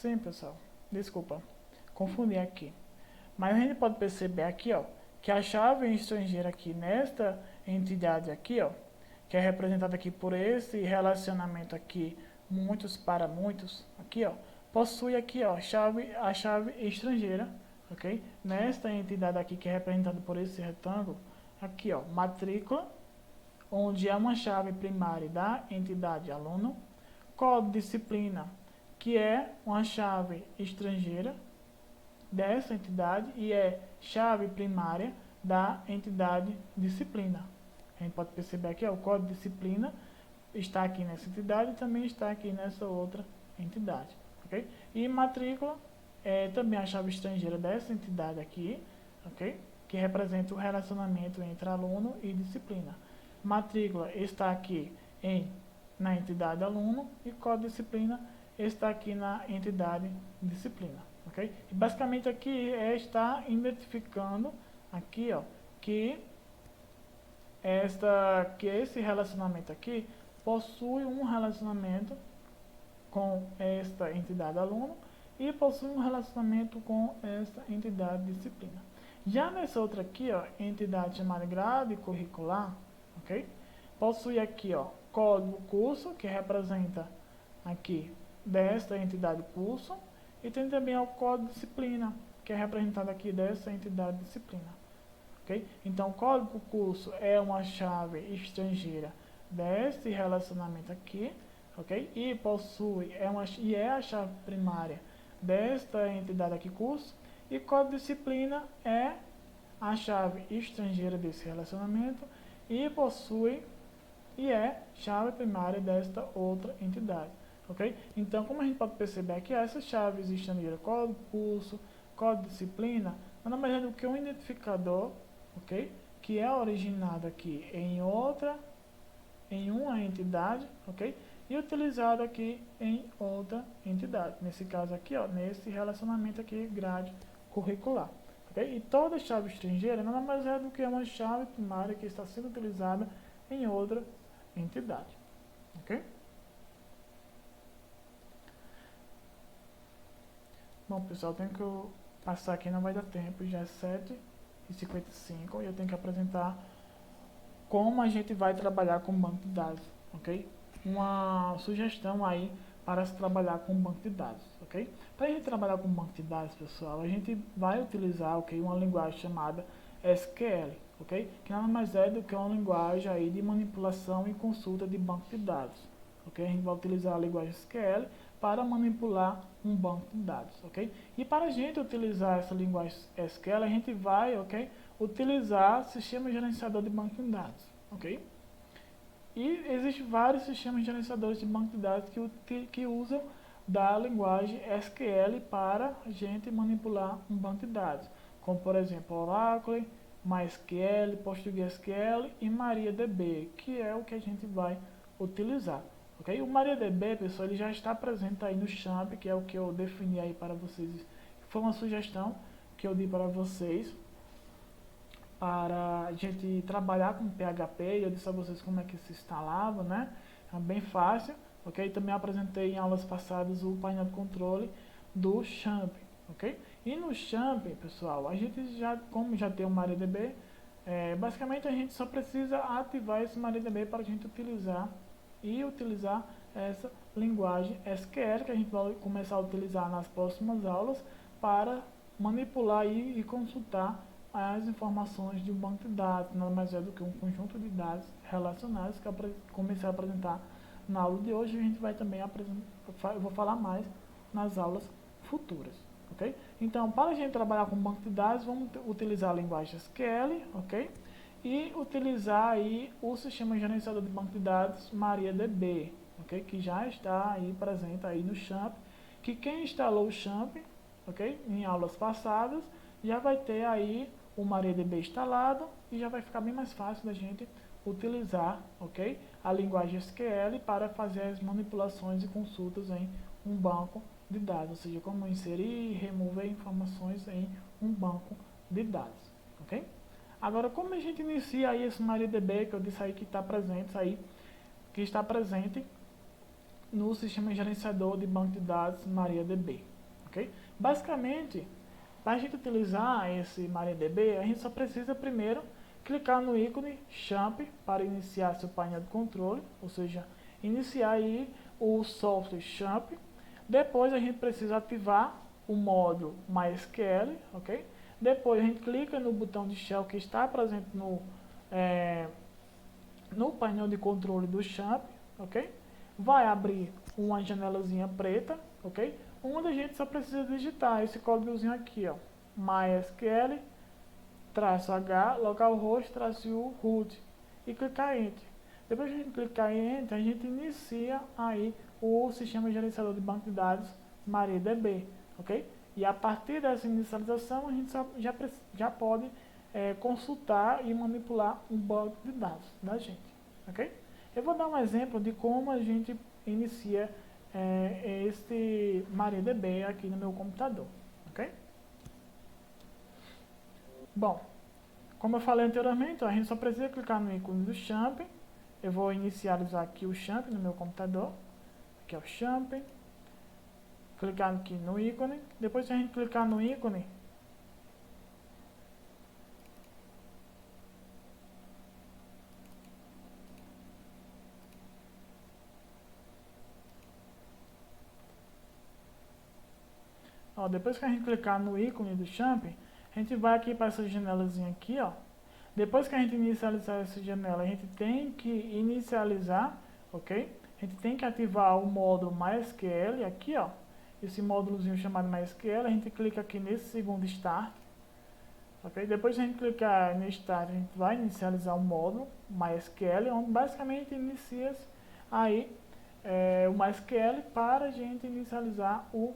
Sim, pessoal. Desculpa, confundi aqui. Mas a gente pode perceber aqui, ó, que a chave estrangeira aqui nesta entidade aqui, ó, que é representada aqui por esse relacionamento aqui, muitos para muitos, aqui, ó, possui aqui, ó, a chave estrangeira, ok? Nesta entidade aqui que é representada por esse retângulo, aqui, ó, matrícula, onde é uma chave primária da entidade aluno, código disciplina, que é uma chave estrangeira dessa entidade e é chave primária da entidade disciplina. A gente pode perceber aqui, ó, o código disciplina está aqui nessa entidade e também está aqui nessa outra entidade. Okay? E matrícula é também a chave estrangeira dessa entidade aqui, okay? Que representa o relacionamento entre aluno e disciplina. Matrícula está aqui na entidade aluno e código disciplina está aqui na entidade disciplina. Okay? E basicamente aqui está identificando aqui, ó, que esse relacionamento aqui possui um relacionamento com esta entidade aluno e possui um relacionamento com esta entidade disciplina. Já nessa outra aqui, ó, entidade chamada grade curricular, ok? Possui aqui, ó, código curso, que representa aqui desta entidade curso, e tem também o código disciplina, que é representado aqui dessa entidade disciplina. Okay? Então, o código curso é uma chave estrangeira desse relacionamento aqui, okay? E possui, é a chave primária desta entidade aqui curso, e código disciplina é a chave estrangeira desse relacionamento e possui e é chave primária desta outra entidade. Okay? Então, como a gente pode perceber aqui, essas chaves estrangeiras, código curso, código disciplina, nada mais é do que um identificador, okay? Que é originado aqui em uma entidade, okay? E utilizado aqui em outra entidade. Nesse caso aqui, ó, nesse relacionamento aqui, grade curricular. Okay? E toda chave estrangeira nada mais é do que uma chave primária que está sendo utilizada em outra entidade. Ok? Bom, pessoal, tenho que passar aqui, não vai dar tempo, já é 7h55 e eu tenho que apresentar como a gente vai trabalhar com banco de dados, ok? Uma sugestão aí para se trabalhar com banco de dados, ok? Para a gente trabalhar com banco de dados, pessoal, a gente vai utilizar, ok, uma linguagem chamada SQL, ok? Que nada mais é do que uma linguagem aí de manipulação e consulta de banco de dados, ok? A gente vai utilizar a linguagem SQL para manipular um banco de dados, ok? E para a gente utilizar essa linguagem SQL, a gente vai, ok, utilizar sistema gerenciador de banco de dados, ok? E existem vários sistemas gerenciadores de banco de dados que usam da linguagem SQL para a gente manipular um banco de dados, como por exemplo Oracle, MySQL, PostgreSQL e MariaDB, que é o que a gente vai utilizar. Okay? O MariaDB, pessoal, ele já está presente aí no Champ, que é o que eu defini aí para vocês. Foi uma sugestão que eu dei para vocês para a gente trabalhar com PHP. Eu disse a vocês como é que se instalava, né? É bem fácil. Ok? Também apresentei em aulas passadas o painel de controle do Champ. Ok? E no Champ, pessoal, a gente já, como já tem o MariaDB, basicamente a gente só precisa ativar esse MariaDB para a gente utilizar essa linguagem SQL, que a gente vai começar a utilizar nas próximas aulas para manipular e consultar as informações de um banco de dados, nada mais é do que um conjunto de dados relacionados que eu comecei a apresentar na aula de hoje. A gente vai também eu vou falar mais nas aulas futuras, ok? Então, para a gente trabalhar com banco de dados, vamos utilizar a linguagem SQL, ok? E utilizar aí o sistema gerenciador de banco de dados MariaDB, ok? Que já está aí presente aí no Champ, que quem instalou o Champ, ok? Em aulas passadas, já vai ter aí o MariaDB instalado e já vai ficar bem mais fácil da gente utilizar, ok? A linguagem SQL para fazer as manipulações e consultas em um banco de dados, ou seja, como inserir e remover informações em um banco de dados, ok? Agora, como a gente inicia aí esse MariaDB, que eu disse aí que está presente no sistema gerenciador de banco de dados MariaDB, ok? Basicamente, para a gente utilizar esse MariaDB, a gente só precisa primeiro clicar no ícone Champ para iniciar seu painel de controle, ou seja, iniciar aí o software Champ. Depois a gente precisa ativar o módulo MySQL, ok? Depois a gente clica no botão de Shell que está presente no painel de controle do Champ, ok? Vai abrir uma janelazinha preta, ok? Onde a gente só precisa digitar esse códigozinho aqui, ó, MySQL -h localhost -u root e clicar em Enter. Depois de a gente clicar em Enter, a gente inicia aí o sistema gerenciador de banco de dados MariaDB, ok? E a partir dessa inicialização, a gente já pode consultar e manipular um banco de dados da gente, ok? Eu vou dar um exemplo de como a gente inicia este MariaDB aqui no meu computador, ok? Bom, como eu falei anteriormente, a gente só precisa clicar no ícone do Champ. Eu vou inicializar aqui o Champ no meu computador. Aqui é o Champ. Clicar aqui no ícone. Depois que a gente clicar no ícone, ó, depois que a gente clicar no ícone do Champ, a gente vai aqui para essa janelazinha aqui, ó. Depois que a gente inicializar essa janela, a gente tem que inicializar, ok? A gente tem que ativar o módulo MySQL aqui, ó. Esse módulozinho chamado MySQL, a gente clica aqui nesse segundo Start, ok? Depois de a gente clicar no Start, a gente vai inicializar o módulo MySQL, onde basicamente inicia aí o MySQL para a gente inicializar o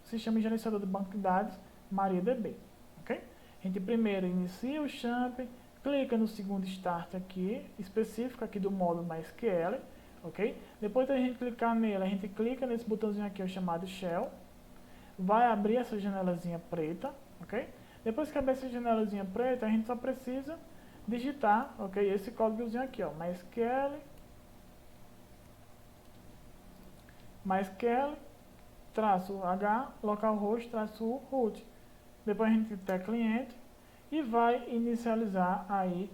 sistema gerenciador de banco de dados MariaDB, ok? A gente primeiro inicia o Champ, clica no segundo Start aqui, específico aqui do módulo MySQL, ok? Depois da gente clicar nele, a gente clica nesse botãozinho aqui chamado Shell, vai abrir essa janelazinha preta, ok? Depois que abrir essa janelazinha preta, a gente só precisa digitar, ok? Esse códigozinho aqui, ó, MySQL -h localhost -u root. Depois a gente tecla cliente e vai inicializar aí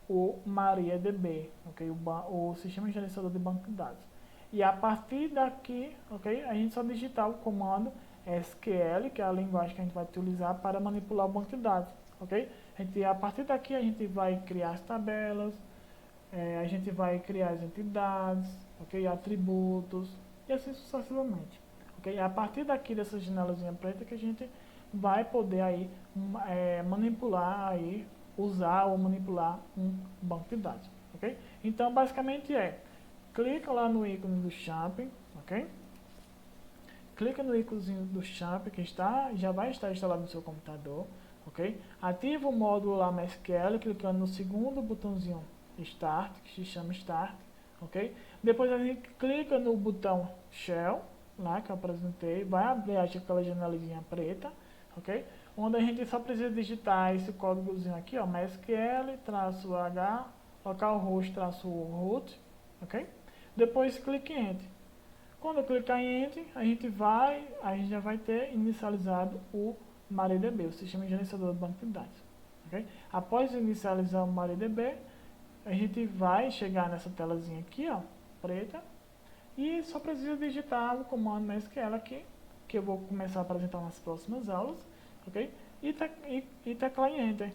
o MariaDB, ok? O sistema gerenciador de banco de dados. E a partir daqui, ok? A gente só digitar o comando SQL, que é a linguagem que a gente vai utilizar para manipular o banco de dados, ok? A partir daqui a gente vai criar as tabelas, a gente vai criar as entidades, ok? Atributos e assim sucessivamente, ok? A partir daqui dessa janelazinha preta que a gente vai poder aí manipular aí, usar ou manipular um banco de dados, ok? Então basicamente clica lá no ícone do Champ, ok? Clica no íconezinho do Champ que já vai estar instalado no seu computador, ok? Ativa o módulo lá MySQL clicando no segundo botãozinho Start, que se chama Start, ok? Depois a gente clica no botão Shell, lá que eu apresentei, vai abrir aquela janelinha preta, ok? Onde a gente só precisa digitar esse códigozinho aqui, ó, MySQL -h localhost -root, ok? Depois clique em Enter. Quando eu clicar em Enter, a gente já vai ter inicializado o MariaDB, o sistema gerenciador do banco de dados, ok? Após inicializar o MariaDB, a gente vai chegar nessa telazinha aqui, ó, preta, e só precisa digitar o comando MySQL aqui, que eu vou começar a apresentar nas próximas aulas, ok? E teclar em Enter.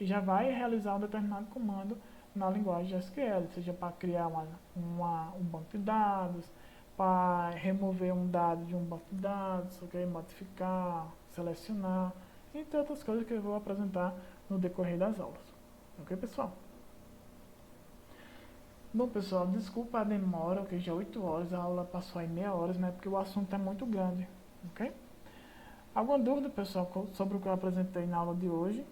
E já vai realizar um determinado comando na linguagem SQL, seja para criar um banco de dados, para remover um dado de um banco de dados, ok? Modificar, selecionar, entre outras coisas que eu vou apresentar no decorrer das aulas. Ok, pessoal? Bom, pessoal, desculpa a demora, ok? Já 8 horas, a aula passou aí meia hora, né? Porque o assunto é muito grande, ok? Alguma dúvida, pessoal, sobre o que eu apresentei na aula de hoje?